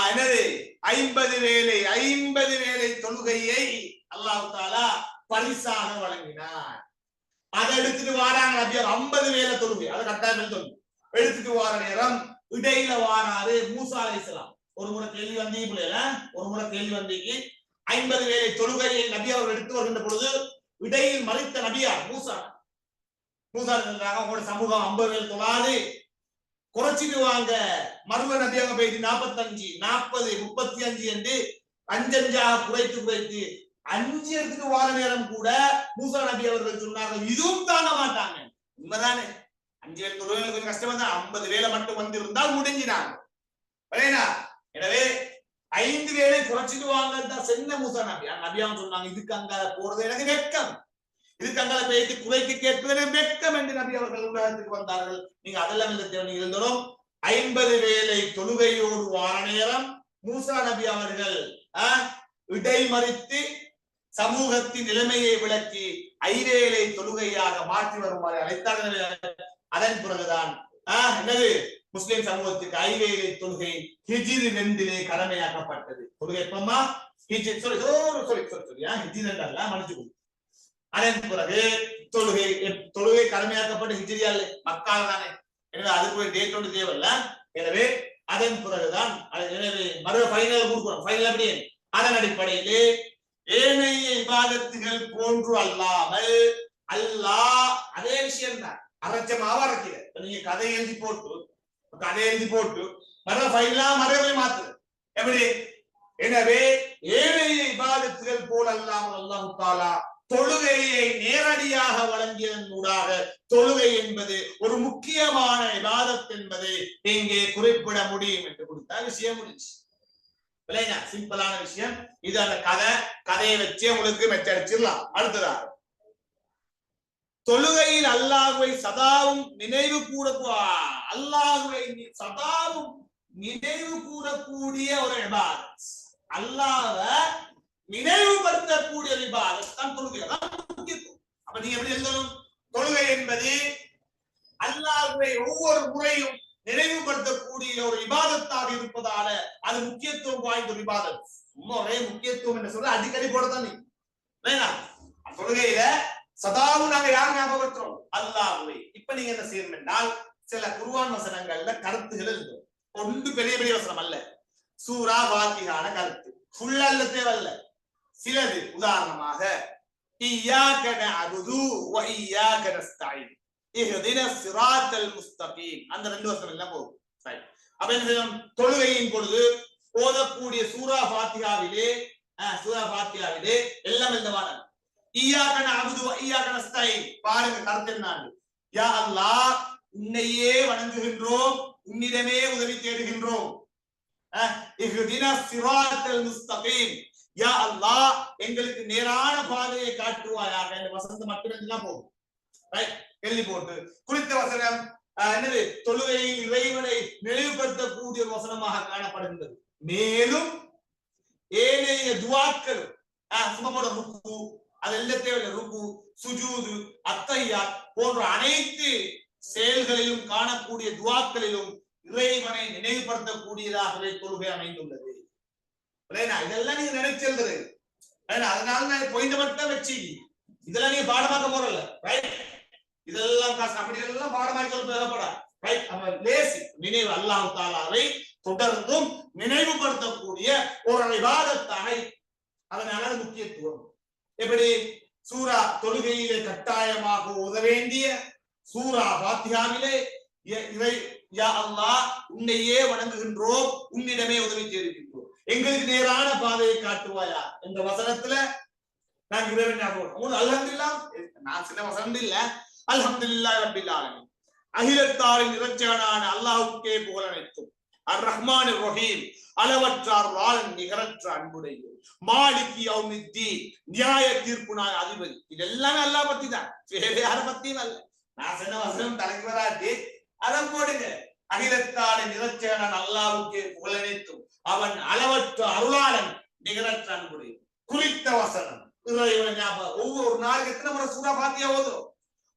என்னது 50 வேளை தொழுகையை அல்லாஹ் தஆலா பரிசாக வழங்கினார். அதை எடுத்துட்டு வாராங்க நபி 50 வேளை தொழுகை, அதை கட்டாயம் தொழுகை எடுத்துட்டு வார நேரம் இடையில வாராரு மூசா அலைஹிஸ்ஸலாம். ஒரு முறை கேள்வி வந்தீங்க, ஒரு முறை கேள்வி வந்தீங்க 50 வேளை தொழுகையை நபி அவர்கள் எடுத்து வருகின்ற பொழுது இடையில் மறித்த நபியார் மூசா. மூசா சொல்றாங்க, உங்களோட சமூகம் 50 வேளை தொழாது, குறைச்சிட்டு வாங்க. மரும நபியாக போயிட்டு 45, 40, 35 என்று அஞ்சஞ்சாக குறைத்து 5 எடுத்துட்டு வார நேரம் கூட மூசா நபி அவர்கள் சொன்னார்கள், இதுவும் தாங்க மாட்டாங்க. உண்மைதானே, 5 வேளை தொழுகையில கொஞ்சம் கஷ்டமா தான், 50 வேளை மட்டும் வந்திருந்தால் முடிஞ்சினாங்க. எனவே 5 வேளை குறைச்சிட்டு வாங்க சென்ன மூசா நபியாவும் சொன்னாங்க, இதுக்கு அங்க போறது எனக்கு வெட்கம், இதுக்கு அங்கால பேசி குறைத்து கேட்பதே வெட்கம் என்று நபி அவர்கள் உலகத்துக்கு வந்தார்கள். நீங்க அதெல்லாம் இந்த தேவை இருந்தோம். 50 வேளை தொழுகையோடு வார நேரம் மூசா நபி அவர்கள் இடைமறித்து சமூகத்தின் நிலைமையை விளக்கி 5 வேளை தொழுகையாக மாற்றி வருமாறு அழைத்தார்கள். அதன் பிறகுதான் என்னது முஸ்லிம் சமூகத்துக்கு 5 வேளை தொழுகை ஹிஜ்ரி 2 கடமையாக்கப்பட்டது. தொழுகை எப்பமா ஹிஜ்ரி ஹிஜ்ரி 2 அல்ல, மன்னிச்சுக்கோ. அதன் பிறகு தொழுகை கடமையாக்கப்பட்ட ஹிஜ்ரியால் மக்கால் தானே, எனவே அதுக்கு ஒரு டேட் ஒன்று தேவையில்ல. எனவே அதன் பிறகுதான் எனவே மறு ஃபைனல் கொடுக்கிறோம். ஃபைனல் அப்படி அதன் அடிப்படையிலே ஏனைய இபாதத்துகள் போன்று அல்லாமல் அல்லாஹ் அதே விஷயம் தான் அரைச்சமாவா இருக்கிற. நீங்க கதை எழுதி போட்டு மறு ஃபைனலா மறுபடியும் மாத்து எப்படி. எனவே ஏனைய இபாதத்துகள் போல் அல்லாமல் அல்லாஹ் தஆலா தொழுகையை நேரடியாக வழங்கியதன் ஊடாக தொழுகை என்பது ஒரு முக்கியமான இபாதத் என்பதை இங்கே குறிப்பிட முடியும் என்று கொடுத்தா விஷயம் முடிஞ்சு. சிம்பிளான விஷயம் இது. அந்த கதையை வச்சு உங்களுக்கு மெச்சடிச்சிடலாம். அடுத்ததாக தொழுகையில் அல்லாஹ்வை சதாவும் நினைவு கூறக்கூடிய ஒரு இபாதத், அல்லாஹ்வை நினைவுபடுத்தக்கூடிய இபாதத் தான் தொழுகை. அப்ப நீங்க எப்படி எழுதணும்? தொழுகை என்பது அல்லாஹ்வை ஒவ்வொரு முறையும் நினைவுபடுத்தக்கூடிய ஒரு இபாதத்தாக இருப்பதால அது முக்கியத்துவம் வாய்ந்த ஒரு இபாதத். ஒரே முக்கியத்துவம் என்று சொல்ல அடிக்கடி போடத்தான் தொழுகையில சதாவும் நாங்க யார் ஞாபகப்படுத்துறோம்? அல்லாஹ்வை. இப்ப நீங்க என்ன செய்யணும் என்றால், சில குர்ஆன் வசனங்கள்ல கருத்துகள் எழுதும். ஒன்று பெரிய பெரிய வசனம் அல்ல, சூரா ஃபாத்திஹான கருத்து ஃபுல்லா இல்ல, தேவையில்ல. சிலது உதாரணமாக இய்யாக நஅபுது வ இய்யாக நஸ்தஈன் இஹ்தினஸ் ஸிராத்தல் முஸ்தகீம், அந்த 2 வசனம் எல்லாம் போகும். சரி, அப்ப என்ன செய்யணும்? தொழுகையின் பொழுது ஓதக்கூடிய சூரா ஃபாத்திஹாவிலே எல்லாம் எழுதவான இய்யாக நஅபுது வ இய்யாக நஸ்தஈன். பாருங்க கருத்து என்ன? யா அல்லாஹ், உன்னையே வணங்குகின்றோம், உன்னிடமே உதவி தேடுகின்றோம். இஹ்தினஸ் ஸிராத்தல் முஸ்தகீம், யா அல்லாஹ் எங்களுக்கு நேரான பாதையை காட்டுவாயாக. இந்த வசனத்தை மட்டும் எல்லாம் போகும். ரைட், எழுதி போட்டு குறித்த வசனம் என்னது? தொழுகையில் இறைவனை நினைவுபடுத்தக்கூடிய வசனமாக காணப்படுகின்றது. மேலும் ஏனைய துஆக்கள் ருக்கு, அது எல்லாத்தையும் ருக்கு, சுஜூது, அத்தஹியாத் போன்ற அனைத்து செயல்களிலும் காணக்கூடிய துஆக்களிலும் இறைவனை நினைவுபடுத்தக்கூடியதாகவே தொழுகை அமைந்துள்ளது. இதெல்லாம் நீங்க நினைச்சிருந்தது, அதனால நான் பாயிண்ட் மட்டும் வச்சு இதெல்லாம் நீங்க பாடமாக்க போறல. ரைட், இதெல்லாம் அப்படியெல்லாம் பாடமாக்கி சொல்ல தேவைப்படா. ரைட், நம்ம லேசி நினைவு அல்லாஹ் தஆலாவை தொடர்ந்தும் நினைவுபடுத்தக்கூடிய ஒரு இபாதத்தாக, அதனால முக்கியத்துவம். எப்படி? சூரா தொழுகையிலே கட்டாயமாக ஓத வேண்டிய சூரா ஃபாத்திஹாவிலே யா அல்லாஹ் உன்னையே வணங்குகின்றோம், உன்னிடமே உதவி தேடுகின்றோம், எங்களுக்கு நேரான பாதையை காட்டுவாயா என்ற வசனத்துல நான் அல்ஹம்துலில்லாஹ், நான் சின்ன வசனம் இல்ல, அல்ஹம்துலில்லாஹி ரப்பில் ஆலமீன், அகிலத்தாரின் இறைச்சகனான அல்லாஹ்வுக்கே புகழ் அனைத்தும், அர் ரஹ்மானிர் ரஹீம், அளவற்ற அருளாளன் நிகரற்ற அன்புடையோர், மாலிகி யௌமித்தீன், நியாய தீர்ப்பு நாள் அதிபதி. இதெல்லாம் அல்லாஹ் பத்தி தான், வேற யார பத்தியும் அல்ல. நான் சின்ன வசனம் தலைக்கு வராட்டி அதை போடுங்க. அகிலத்தாரின் இறைச்சகனான அல்லாஹ்வுக்கே புகழ் அனைத்தும், அவன் அளவற்ற அருளாளன் நிகரற்ற அன்புடையோர். குறித்த வசனம் ஒவ்வொரு நாளைக்கு எத்தனை முறை சூரா ஃபாத்திஹா ஓதுறோம்?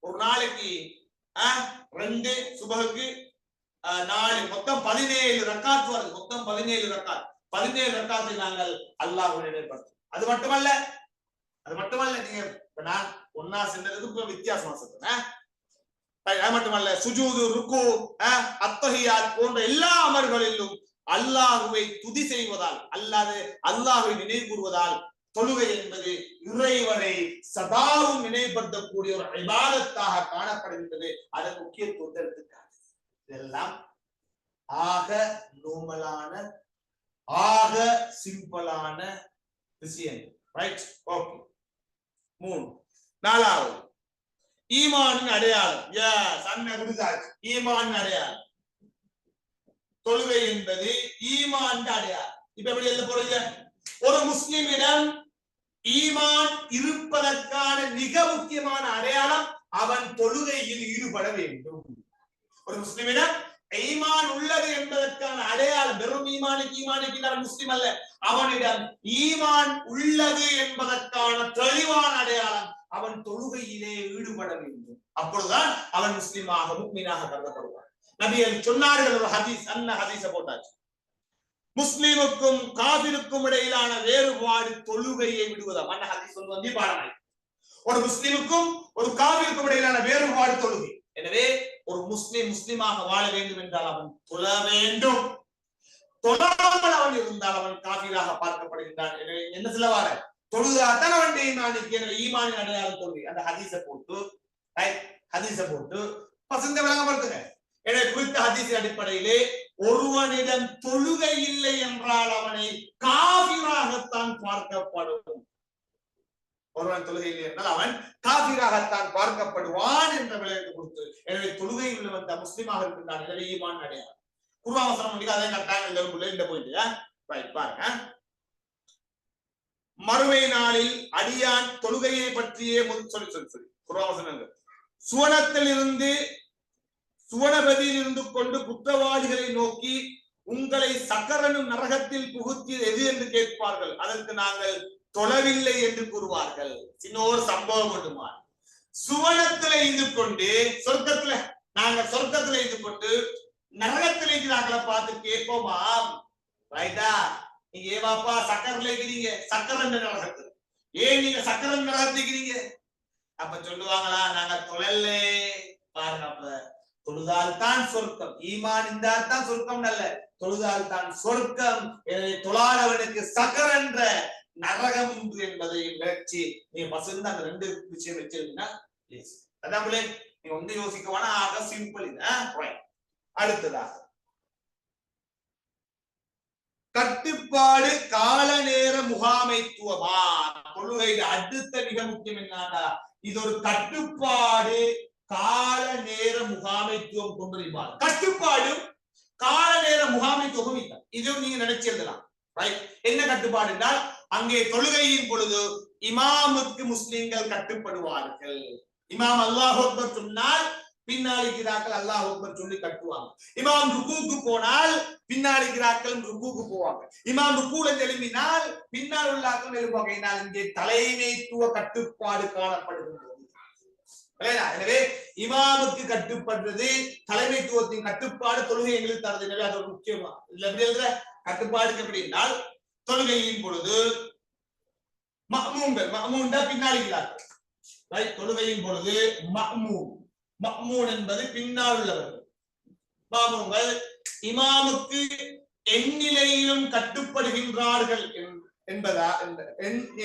ஒரு நாளைக்கு 2 சுபஹுக்கு 4, மொத்தம் 17 ரக்காத் வருது. மொத்தம் 17 ரக்காத். 17 ரக்காத்தை நாங்கள் அல்லாஹ்வை நினைவுபடுத்தும். அது மட்டுமல்ல, அது மட்டுமல்ல, நீங்க நான் ஒன்னா சென்றதுக்கு வித்தியாசமா சொல்றேன். அது மட்டுமல்ல, சுஜூது, ருக்கு, அத்தஹியாத் போன்ற எல்லா அமர்களிலும் அல்லாஹுவை துதி செய்வதால், அல்லாஹுவை நினைவு கூறுவதால் தொழுகை என்பது இறைவனை சதாவும் நினைவுபடுத்தக்கூடிய ஒரு இபாதத்தாக காணப்படுகின்றது. அதன் முக்கியத்துவத்தை எடுத்துக்காது. இதெல்லாம் ஆக நோமலான, ஆக சிம்பிளான விஷயம். ரைட்? ஓகே. 3. 4வது ஈமானின் அடையாளம். ஈமான் அடையாளம். தொழுகை என்பது ஈமான் அடையாளம். இப்ப எப்படி எழுத போறீங்க? ஒரு முஸ்லிமிடம் ஈமான் இருப்பதற்கான மிக முக்கியமான அடையாளம் அவன் தொழுகையில் ஈடுபட வேண்டும். ஒரு முஸ்லிமிடம் ஈமான் உள்ளது என்பதற்கான அடையாளம், வெறும் ஈமானுக்கு அவன் முஸ்லிம் அல்ல, அவனிடம் ஈமான் உள்ளது என்பதற்கான தெளிவான அடையாளம் அவன் தொழுகையிலே ஈடுபட வேண்டும். அப்பொழுதுதான் அவன் முஸ்லிமாக, முக்மீனாக கருதப்படுவான். நபிகள் சொன்னார்கள், ஒரு ஹதீஸ், ஹதீஸ போட்டாச்சு. முஸ்லிமுக்கும் காபிருக்கும் இடையிலான வேறுபாடு தொழுகையை விடுவதாம். ஹதீஸ் சொல்வது பாடமாய். ஒரு முஸ்லிமுக்கும் ஒரு காபிருக்கும் இடையிலான வேறுபாடு தொழுகை. எனவே ஒரு முஸ்லிமாக வாழ வேண்டும் என்றால் அவன் தொழ வேண்டும். தொழாமல் அவன் இருந்தால் அவன் காபிராக பார்க்கப்படுகின்றான். எனவே என்ன சொல்லவார தொழுதாத்தான் அவன் ஈமானின் அடையாளம் தொழுகை. அந்த ஹதீஸை போட்டு பசங்க விளங்கப்படுத்துங்க. எனவே குறித்த ஹதீஸின் அடிப்படையிலே ஒருவனிடம் தொழுகை இல்லை என்றால் அவனை காபிராகத்தான் பார்க்கப்படும். ஒருவன் தொழுகை இல்லை என்றால் அவன் காபிராகத்தான் பார்க்கப்படுவான் என்ற விளைவு கொடுத்து, எனவே தொழுகை உள்ளவன் தான் முஸ்லிமாக இருக்கின்றான். எனவே ஈமான் அடையாளம். குர்ஆன் அதை கட்டாயம் இந்த போயிட்டு பாருங்க. மறுமை நாளில் அடியான் தொழுகையை பற்றியே சொல்லி குர்ஆன் சுவனபதியில் இருந்து கொண்டு குற்றவாளிகளை நோக்கி உங்களை சக்கரனும் நரகத்தில் புகுத்தியது எது என்று கேட்பார்கள். அதற்கு நாங்கள் தொழவில்லை என்று கூறுவார்கள். இன்னொரு சம்பவம் ஒன்றுமா, சுவனத்துல இருந்து கொண்டு சொர்க்கத்துல இருந்து கொண்டு நரகத்துல இருக்கிறாங்கள பார்த்து கேட்போமா, ரைட்டா, நீங்க ஏவாப்பா சக்கரத்துல இருக்கிறீங்க, சக்கரன் நரகத்துல, ஏன் நீங்க சக்கரன் நரகத்துக்கிறீங்க? அப்ப சொல்லுவாங்களா, நாங்க தொழல்ல. பாருங்க, அப்ப தொழுதால் தான் சொர்க்கம். ஈமான் இருந்தால் தான் சொர்க்கம் அல்ல, தொழுதால் தான் சொர்க்கம். தொழாதவனுக்கு சக்கர என்ற நரகம் உண்டு என்பதை விளக்கி நீங்க பசங்க அந்த 2 விஷயம் வச்சிருந்தீங்கன்னா அதான் நீங்க வந்து யோசிக்க வேணா. ஆக சிம்பிள் இது. அடுத்ததாக கட்டுப்பாடு, கால நேர முகாமைத்துவமா தொழுகையில அடுத்த மிக முக்கியம் என்னன்னா, இது ஒரு கட்டுப்பாடு, கால நேர முகாமைத்துவம் கொண்டிருப்பார். கட்டுப்பாடு, கால நேர முகாமைத்துவம் இதுவும் நீங்க நினைச்சிருந்தலாம். என்ன கட்டுப்பாடு என்றால், அங்கே தொழுகையின் பொழுது இமாமுக்கு முஸ்லிம்கள் கட்டுப்படுவார்கள். இமாம் அல்லாஹ் அக்பர் சொன்னால் பின்னாடி கிராக்கள் அல்லாஹ் அக்பர் சொல்லி கட்டுவாங்க. இமாம் ருக்கூக்கு போனால் பின்னாடி கிராக்கள் ருக்கூக்கு போவாங்க. இமாம் ருக்கூல எழுப்பினால் பின்னால் உள்ளாக்கள் எழுப்பாங்க. இங்கே தலைமைத்துவ கட்டுப்பாடு காணப்படுகின்றது. எனவே இமாமுக்கு கட்டுப்படுறது, தலைமைத்துவத்தின் கட்டுப்பாடு தொழுகை எங்களுக்கு தரது. எனவே அது ஒரு முக்கியமா இல்ல கட்டுப்பாடு எப்படின்னால், தொழுகையின் பொழுது மஅமூன்டா பின்னாடி தொழுகையின் பொழுது மஅமூன் என்பது பின்னால் உள்ளவர்கள். மாமூன்கள் இமாமுக்கு எந்நிலையிலும் கட்டுப்படுகின்றார்கள் என்பதா,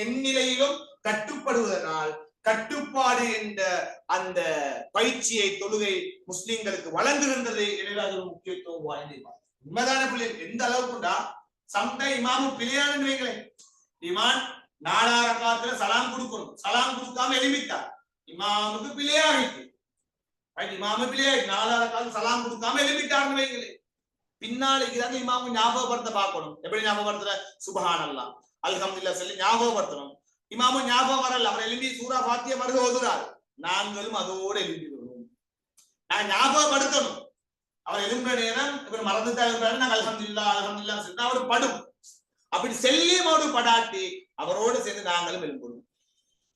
எந்நிலையிலும் கட்டுப்படுவதனால் கட்டுப்பாடு என்ற அந்த பயிற்சியை தொழுகை முஸ்லிம்களுக்கு வழங்குகின்றது. எனவே அது ஒரு முக்கியத்துவம் வாய்ந்தது. உண்மைதான பிள்ளைகள் எந்த அளவுக்குண்டா, சம்டைம் இமாமு பிழையானு வைங்களேன், இமான் 4 ரக்காத்துல சலாம் கொடுக்கணும், சலாம் கொடுக்காம எழுப்பிட்டார், இமாமுக்கு பிழையாயிட்டு. இமாமு பிழையாயிட்டு 4 ரக்காத்துல சலாம் கொடுக்காம எழுப்பிட்டார்னு வைங்களேன், பின்னாடி இமாமு ஞாபகப்படுத்த பார்க்கணும். எப்படி ஞாபகப்படுத்துற? சுப்ஹானல்லாஹ் அல்ஹம்துலில்லாஹ் சொல்லி ஞாபகப்படுத்தணும். இமாமு ஞாபகம் வரல, அவர் எழுப்பி சூரா ஃபாத்தியா மருக ஓதுறாரு, நாங்களும் அதோடு எழுப்பிடுவோம். நான் ஞாபகப்படுத்தணும். அவர் எழும்புற நேரம் இவர் மறந்துட்டாங்க, நாங்கள் அல்ஹம்துலில்லாஹ் சொன்னா அவரு படும். அப்படி செல்லியமோடு படாட்டி அவரோடு சேர்ந்து நாங்களும் எழும்புவோம்.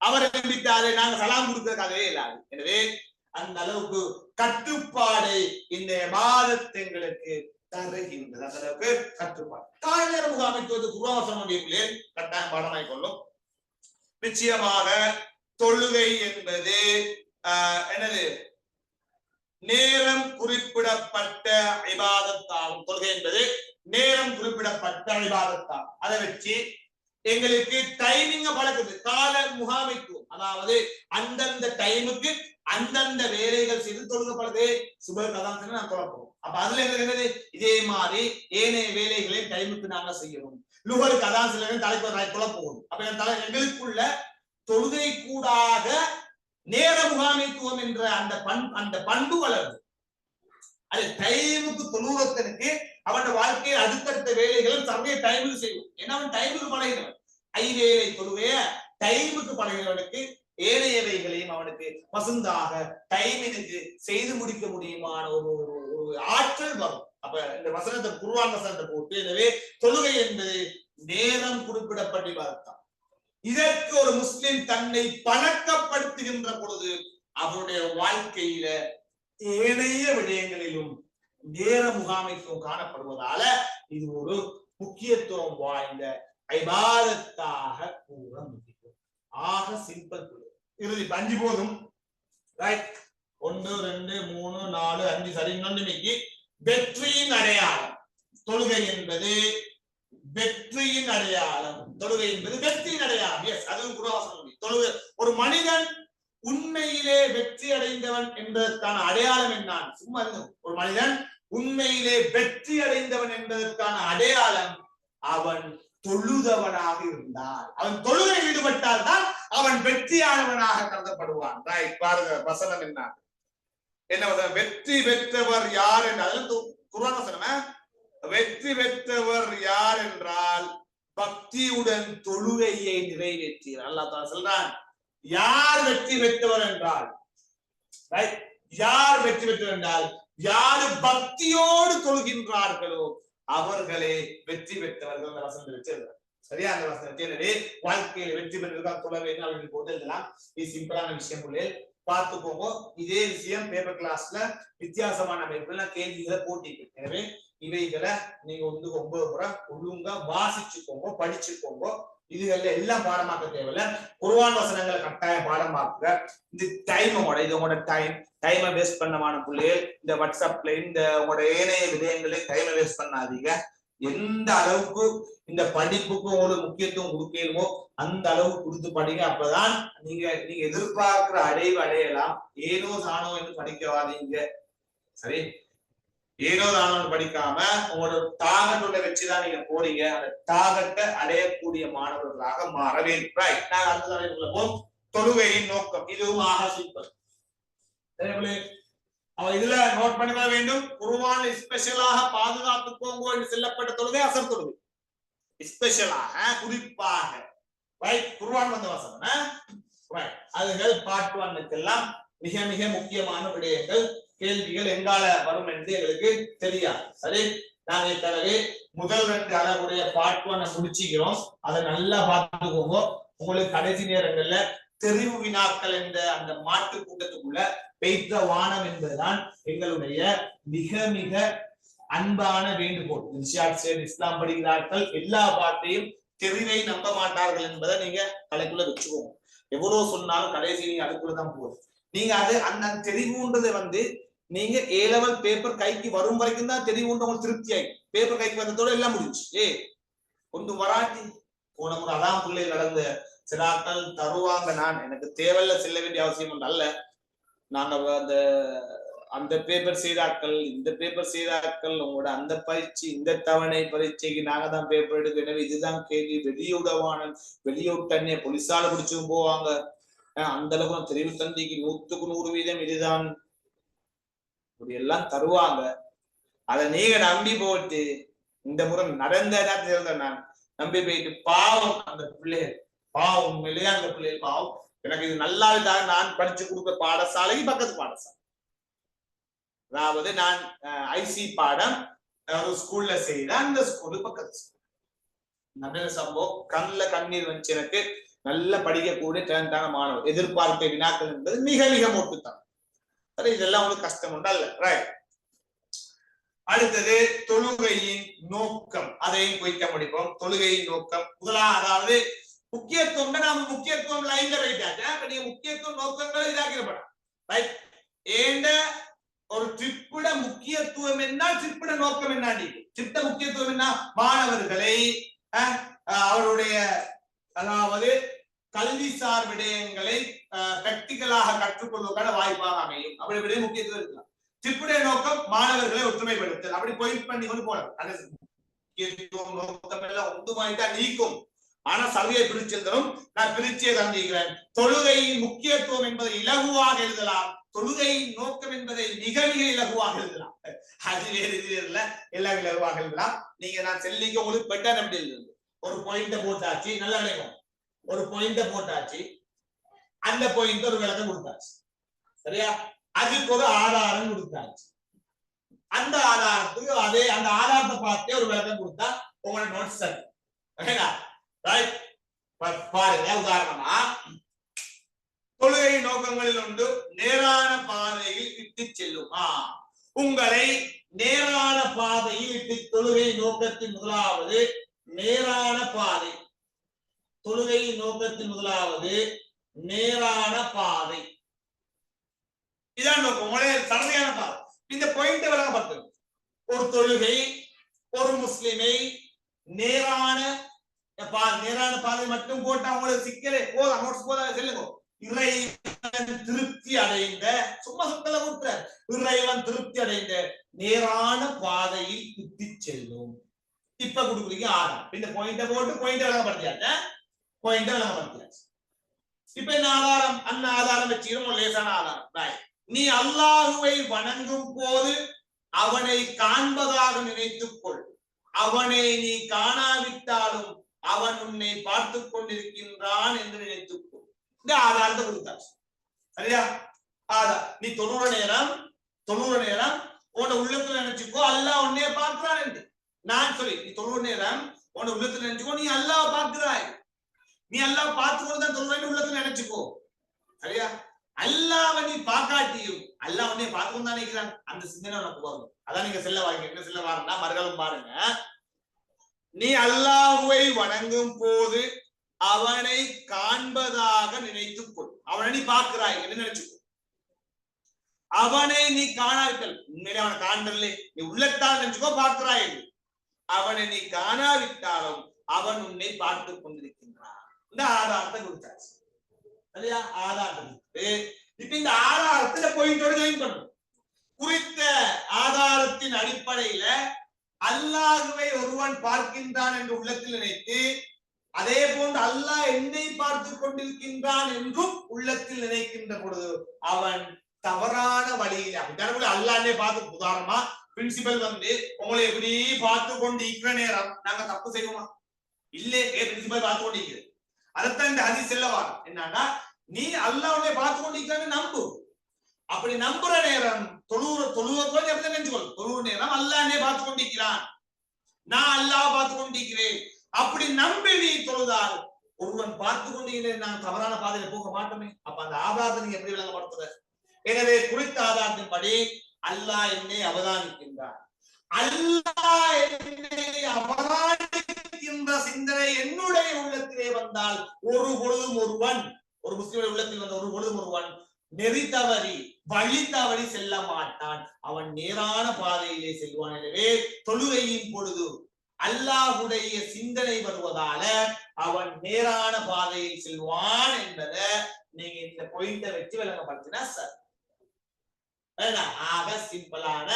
அவர் எழுப்பிட்டாரு, நாங்க சலாம் கொடுக்கறதுக்காகவே இல்லாது. எனவே அந்த அளவுக்கு கட்டுப்பாடு இந்த இபாதத் எங்களுக்கு தருகின்றது. அந்த அளவுக்கு கட்டுப்பாடு. கால நேர முகாமைத்துவது குர்ஆன் கட்டாயம் பாடமாய் கொள்ளும். நிச்சயமாக தொழுகை என்பது என்னது நேரம் குறிப்பிடப்பட்ட இபாதத்தாகும். தொழுகை என்பது நேரம் குறிப்பிடப்பட்ட இபாதத்தாகும். அதை வச்சு எங்களுக்கு டைமிங்க பழக்குது, கால முகாமைத்துவம். அதாவது அந்தந்த டைமுக்கு அந்தந்த வேலைகள் செய்து தொழுகப்படுது. சுப கதான் நான் தொழப்போம். அப்ப அதுல எங்களுக்கு என்னது இதே மாதிரி ஏனைய வேலைகளை டைமுக்கு நாங்க செய்யணும். லுகர் கதான் சில தலைப்பு தொழப்போம். அப்ப எங்களுக்குள்ள தொழுகை கூடாக நேர முகாமைத்துவம் என்ற அந்த பண்பு வளருது. அது டைமுக்கு தொழுவத்தனுக்கு அவன் வாழ்க்கையில் அடுத்தடுத்த வேலைகளும் சமய டைமுக்கு செய்வோம். ஏன்னா அவன் டைமுக்கு பழகினவன். ஐவேளை தொழுவைய டைமுக்கு பழகினவனுக்கு ஏழையவைகளையும் அவனுக்கு பசுந்தாக டைமினுக்கு செய்து முடிக்க முடியுமான ஒரு ஆற்றல் வரும். அப்ப இந்த வசனத்தை குர்ஆன் வசனத்தை போட்டு, எனவே தொழுகை என்பது நேரம் குறிப்பிடப்பட்டு பார்த்தான். இதற்கு ஒரு முஸ்லிம் தன்னை பழக்கப்படுத்துகின்ற பொழுது அவருடைய வாழ்க்கையில ஏனைய விடயங்களிலும் நேர முகாமைத்துவம் காணப்படுவதால இது ஒரு முக்கியத்துவம் வாய்ந்த இபாதத்தாக கூற முடியும். ஆக சிம்பிள். இறுதி 5 போதும். ரைட், 1 2 3 4 5 சரி. இன்னொன்னைக்கு வெற்றியின் அடையாளம். தொழுகை என்பது வெற்றியின் அடையாளம். தொழுகை என்பது வெற்றியின் அடையாளம். எஸ், அதுவும் குர்ஆன். தொழுகை ஒரு மனிதன் உண்மையிலே வெற்றி அடைந்தவன் என்பதற்கான அடையாளம் என்ன? சும்மா ஒரு மனிதன் உண்மையிலே வெற்றி அடைந்தவன் என்பதற்கான அடையாளம் அவன் தொழுதவனாக இருந்தால், அவன் தொழுகை ஈடுபட்டால் தான் அவன் வெற்றியானவனாக கருதப்படுவான். ரைட், பாருங்க வசனம் என்ன வசனம்? வெற்றி பெற்றவர் யார் என்றால் குர்ஆன் வசனம். வெற்றி பெற்றவர் யார் என்றால் பக்தியுடன் தொழுகையை நிறைவேற்றினார். அல்லாஹ் தஆலா சொல்றான், யார் வெற்றி பெற்றவர் என்றால், யார் வெற்றி பெற்றவர் என்றால் யாரு பக்தியோடு தொழுகின்றார்களோ அவர்களே வெற்றி பெற்றவர்கள். வசனம் வச்சிருக்கிறார். சரியா? அந்த வசனத்தை வாழ்க்கையில வெற்றி பெற்றவர்கள் தொழ வேண்டும் அப்படின்னு போது இதெல்லாம் இது சிம்பிளான விஷயம். பார்த்துக்கோங்க. இதே விஷயம் பேப்பர் கிளாஸ்ல வித்தியாசமான அமைப்புல கேள்விகளை போட்டிருக்கு. எனவே இவைகளை நீங்க வந்து 9 முறை ஒழுங்கா வாசிச்சுக்கோங்க, படிச்சுக்கோங்க. இதுகள்ல எல்லாம் பாடமாக்க தேவையில்ல. குர்ஆன் வசனங்களை கட்டாயம் பாடமாக்குங்க. இந்த டைமோட இது உங்களோட டைமை வேஸ்ட் பண்ணமான பிள்ளைகள் இந்த வாட்ஸ்அப்ல இந்த உங்களோட ஏனைய விடயங்களை டைமை வேஸ்ட் பண்ணாதீங்க. எந்த அளவுக்கு இந்த படிப்புக்கு உங்களுக்கு முக்கியத்துவம் கொடுக்கணுமோ அந்த அளவுக்கு கொடுத்து படிங்க. அப்பதான் நீங்க எதிர்பார்க்கிற அடையலாம். ஏனோ தானோ என்று படிக்கவாதீங்க. சரி, ஏனோ தானோ படிக்காம உங்களோட டார்கெட்டோட வச்சுதான் நீங்க போறீங்க. அந்த டார்கெட்டை அடையக்கூடிய மாணவர்களாக மாற வேண்டும். ரைட், நாங்க அடுத்த தலைப்புல போம். தொழுகையின் நோக்கம். இதுவும் ஆக சிம்பிள். இதுல நோட் பண்ண வேண்டும். குர்ஆன் ஸ்பெஷலாக பாதுகாத்துக்கோங்க என்று சொல்லப்பட்ட தொழுகை அசர் தொழுகை. ஸ்பெஷலாக குறிப்பாக குர்ஆன் வந்த வசனம். அதுகள் பார்ட் 1 எல்லாம் மிக மிக முக்கியமான விடயங்கள். கேள்விகள் எங்கால வரும் என்று எங்களுக்கு தெரியாது. சரி, நாங்க ஏற்கனவே முதல் 2 அளவுடைய பார்ட் 1 முடிச்சுக்கிறோம். அதை நல்லா பார்த்துக்கோங்க. உங்களுக்கு கடைசி நேரங்கள்ல தெரிவு வினாக்கள் என்ற அந்த மாட்டு கூட்டத்துக்குள்ள பெய்த வானம் என்பதுதான் எங்களுடைய மிக மிக அன்பான வேண்டுகோள். இஸ்லாம் படிக்கிறார்கள், எல்லா பாட்டையும் தெரிவை நம்ப மாட்டார்கள் என்பதை நீங்க தலைக்குள்ள வச்சுக்கோங்க. எவ்வளவு சொன்னாலும் கடைசி நீங்க அதுக்குள்ளதான் போகும். நீங்க அது அந்த தெரிவுன்றதை வந்து நீங்க A-level பேப்பர் கைக்கு வரும் வரைக்கும் தான் தெரிவுன்ற உங்களுக்கு திருப்தி ஆயிடும். பேப்பர் கைக்கு வந்ததோட எல்லாம் முடிஞ்சு. ஒன்று வராட்டி போன முறை அதான் பிள்ளைகள் நடந்த சிலாக்கள் தருவாங்க. நான் எனக்கு தேவையில்ல செல்ல வேண்டிய அவசியம் அல்ல. நாங்க அந்த பேப்பர் செய்தாக்கள் இந்த பேப்பர் செய்தாக்கள் உங்களோட அந்த பயிற்சி இந்த தவணை பரீட்சைக்கு நாங்க தான் பேப்பர் எடுக்க. எனவே இதுதான் கேள்வி. வெளியுடவான வெளியூட்டன்னே போலீஸால பிடிச்சும் போவாங்க. அந்த அளவுக்கு தெரிவு தந்திக்கு 100% இதுதான் இப்படி எல்லாம் தருவாங்க. அதை நீங்க நம்பி போட்டு இந்த முறை நடந்த நான் நம்பி போயிட்டு பாவம் அந்த பிள்ளைகள், பாவம் உண்மையிலேயே அந்த பிள்ளைகள் பாவம். எனக்கு இது நல்லா இல்லாத நான் படிச்சு கொடுக்க பாடசாலைக்கு பக்கத்து பாடசாலை, அதாவது நான் ஐசி பாடம் ஒரு ஸ்கூல்ல செய்த அந்த ஸ்கூலு பக்கத்து நல்ல சம்பவம். கண்ணில் கண்ணீர் வந்துச்சு. எனக்கு நல்ல படிக்கக்கூடிய டேலண்டான மாணவர். எதிர்பார்க்க வினாக்கள் என்பது மிக மிக மொட்டுத்தான். சரி, இதெல்லாம் உங்களுக்கு கஷ்டம் உண்டல்ல. ரைட், அடுத்தது தொழுகையின் நோக்கம். அதையும் குறிக்க முடிப்போம். தொழுகையின் நோக்கம் முதலாக, அதாவது முக்கியத்துவம் நாம முக்கியத்துவம் லைன்ல போயிட்டாச்சா. நீங்க முக்கியத்துவம் நோக்கங்களை இதாக்கிறப்படும் ரைட். ஏண்ட ஒரு ட்ரிப்புட முக்கியத்துவம் என்ன, ட்ரிப்புட நோக்கம் என்ன? ட்ரிப்ட முக்கியத்துவம் என்ன? மாணவர்களை அவருடைய அதாவது கல்விசார் விடயங்களை பிராக்டிகலாக கற்றுக்கொள்வதற்கான வாய்ப்பாக அமையும். அப்படி விட முக்கியத்துவம் இருக்கலாம். ட்ரிப்புடைய நோக்கம் மாணவர்களை ஒற்றுமைப்படுத்தல். அப்படி பாயிண்ட் பண்ணி கொண்டு போலாம். முக்கியத்துவம் நோக்கம் எல்லாம் ஒன்றுமாய்தான் நீக்கும். ஆனா சர்வையை பிரிச்செழுதலும் நான் பிரிச்சே தந்திருக்கிறேன். தொழுகையின் முக்கியத்துவம் என்பதை இலகுவாக எழுதலாம், தொழுகையின் நோக்கம் என்பதை மிக மிக இலகுவாக எழுதலாம். அது வேறு இது இல்ல, எல்லாம் இலகுவாக எழுதலாம். நீங்க நான் செல்லிக்க உங்களுக்கு பெட்டர் எப்படி எழுதுறது? ஒரு பாயிண்ட போட்டாச்சு, நல்லா நினைக்கும். ஒரு பாயிண்ட போட்டாச்சு, அந்த பாயிண்ட் ஒரு விளக்கம் கொடுத்தாச்சு, சரியா? அதுக்கு ஒரு ஆதாரம் கொடுத்தாச்சு. அந்த ஆதாரத்துக்கு அதே அந்த ஆதாரத்தை பார்த்தே ஒரு விளக்கம் கொடுத்தா உங்களோட நோட்ஸ் சரி. பாருங்க, உதாரணமா தொழுகை நோக்கங்களில் ஒன்று நேரான பாதையில் இட்டு செல்லும். உங்களை நேரான பாதையில் இட்டு தொழுகை நோக்கத்தின் முதலாவது நேரான பாதை. தொழுகை நோக்கத்தின் முதலாவது நேரான பாதை. இதான் நோக்கம், உங்களே சரணையான பாதை. இந்த பாயிண்ட் விளக்கப்பட்டு ஒரு தொழுகை ஒரு முஸ்லிமை நேரான பாதை மட்டும் போட்டு அவங்களுக்கு சிக்கலே போதும், நோட்ஸ் போத செல்லுங்க. இறைவன் திருப்தி அடைந்த, சும்மா சுத்தல கொடுத்த இறைவன் திருப்தி அடைந்த நேரான பாதையில் இட்டு செல்லும். இப்ப கொடுக்குறீங்க ஆதாரம். இந்த பாயிண்ட போட்டு பாயிண்ட் விளங்கப்படுத்தியாச்சா, பாயிண்ட் விளங்கப்படுத்தியாச்சு. இப்ப என்ன ஆதாரம்? அந்த ஆதாரம் வச்சுக்கிறோம், லேசான ஆதாரம். நீ அல்லாஹுவை வணங்கும் போது அவனை காண்பதாக நினைத்துக் கொள். அவனை நீ காணாவிட்டாலும் அவன் உன்னை பார்த்து கொண்டிருக்கின்றான் என்று நினைத்துக்கோ. இந்த ஆதாரத்தை கொடுத்தாச்சு, சரியா? நீ தொழுற நேரம் உன்னை உள்ளத்துல நினைச்சுக்கோ அல்லாஹ் உன்னைய பார்க்கிறான் என்று. நான் சொல்லி நீ தொழுற நேரம் உன்னை உள்ளத்துல நினைச்சுக்கோ, நீ அல்லாஹ் பார்க்கிறாய். நீ அல்லாஹ் பார்த்து கொண்டுதான் தொழுறேன்னு உள்ளத்துல நினைச்சுக்கோ, சரியா? அல்லாஹ் நீ பார்க்காட்டியும் அல்லாஹ் உன்னை பார்த்து கொண்டு தான் நினைக்கிறான், அந்த சிந்தனை உனக்கு வரும். அதான் நீங்க செல்ல வாங்க. என்ன செல்ல வாருன்னா மறுகாலம் பாருங்க. நீ அல்லாஹுவை வணங்கும் போது அவனை காண்பதாக நினைத்துக் கொள். அவனை நீ பார்க்கிறாய் என்று நினைச்சுக்கோ. அவனை நீ காணாவிட்டல், உண்மையிலே அவனை காண்பதில்லை, நீ உள்ளத்தால் நினைச்சுக்கோ பார்க்கிறாய் என்று. அவனை நீ காணாவிட்டாலும் அவன் உன்னை பார்த்து கொண்டிருக்கின்றான். இந்த ஆதாரத்தை கொடுத்தாச்சு, சரியா? ஆதாரத்தை இப்ப இந்த ஆதாரத்துல பாயிண்டோட ஜாயின் பண்ணணும். குறித்த ஆதாரத்தின் அடிப்படையில அல்லாஹுவை ஒருவன் பார்க்கின்றான் என்று உள்ளத்தில் நினைத்து, அதே போன்று அல்லாஹ் என்னை பார்த்து கொண்டிருக்கின்றான் என்றும் உள்ளத்தில் நினைக்கின்ற பொழுது அவன் தவறான வழியில் அல்லாஹ்னே பார்த்து, உதாரணமா பிரின்சிபல் உங்களை எப்படி பார்த்து கொண்டு இருக்கிற நேரம் நாங்க தப்பு செய்வோமா? இல்லே, பிரின்சிபல் பார்த்து கொண்டு இருக்கிறது. அதைத்தான் இந்த ஹதீஸ் செல்லவா என்னன்னா, நீ அல்லாஹ்வை பார்த்து கொண்டு இருக்கிறன்னு நம்பு. அப்படி நம்புற நேரம் தொழுவ நேரம் அல்லாஹ்னே பார்த்து கொண்டிருக்கிறான், நான் அல்லாஹ் பார்த்து கொண்டிருக்கிறேன். அப்படி நம்பி நீ தொழுதால் ஒருவன் பார்த்து கொண்டிருக்கிறேன், நான் தவறான பாதையில போக மாட்டோமே. அப்ப அந்த ஆதாரத்தை நீங்க எப்படி விளங்கப்படுத்துற? எனவே குறித்த ஆதாரத்தின்படி அல்லாஹ் என்னை அவதானிக்கின்றான். அல்லாஹ் என்னை அவதானிக்கின்ற சிந்தனை என்னுடைய உள்ளத்திலே வந்தால் ஒரு பொழுதும் ஒரு முஸ்லிமுடைய உள்ளத்தில் வந்த ஒரு பொழுதும் ஒருவன் நெறி தவறி வழி தவறி செல்ல மாட்டான், அவன் நேரான பாதையிலே செல்வான். எனவே தொழுகையின் பொழுது அல்லாஹுடைய சிந்தனை வருவதால அவன் நேரான பாதையில் செல்வான் என்பதை நீங்க இந்த பாயிண்ட வச்சு விளங்கப்படுத்தினா சார். ஆக சிம்பிளான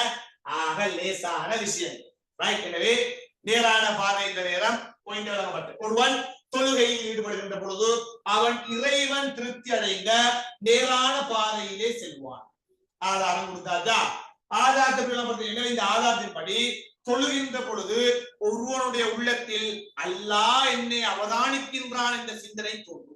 ஆக லேசான விஷயம். எனவே நேரான பாதை என்ற நேரம் பாயிண்ட் விளங்கப்பட்டு ஒருவன் தொழுகையில் ஈடுபடுகின்ற பொழுது அவன் இறைவன் திருப்தி அடைந்த நேரான பாதையிலே செல்வான். ஆதாரம் கொடுத்தாச்சா? ஆதாரத்தை எனவே இந்த ஆதாரத்தின்படி தொழுகின்ற பொழுது ஒருவனுடைய உள்ளத்தில் அல்லாஹ் என்னை அவதானிக்கின்றான் என்ற சிந்தனை தோன்றும்.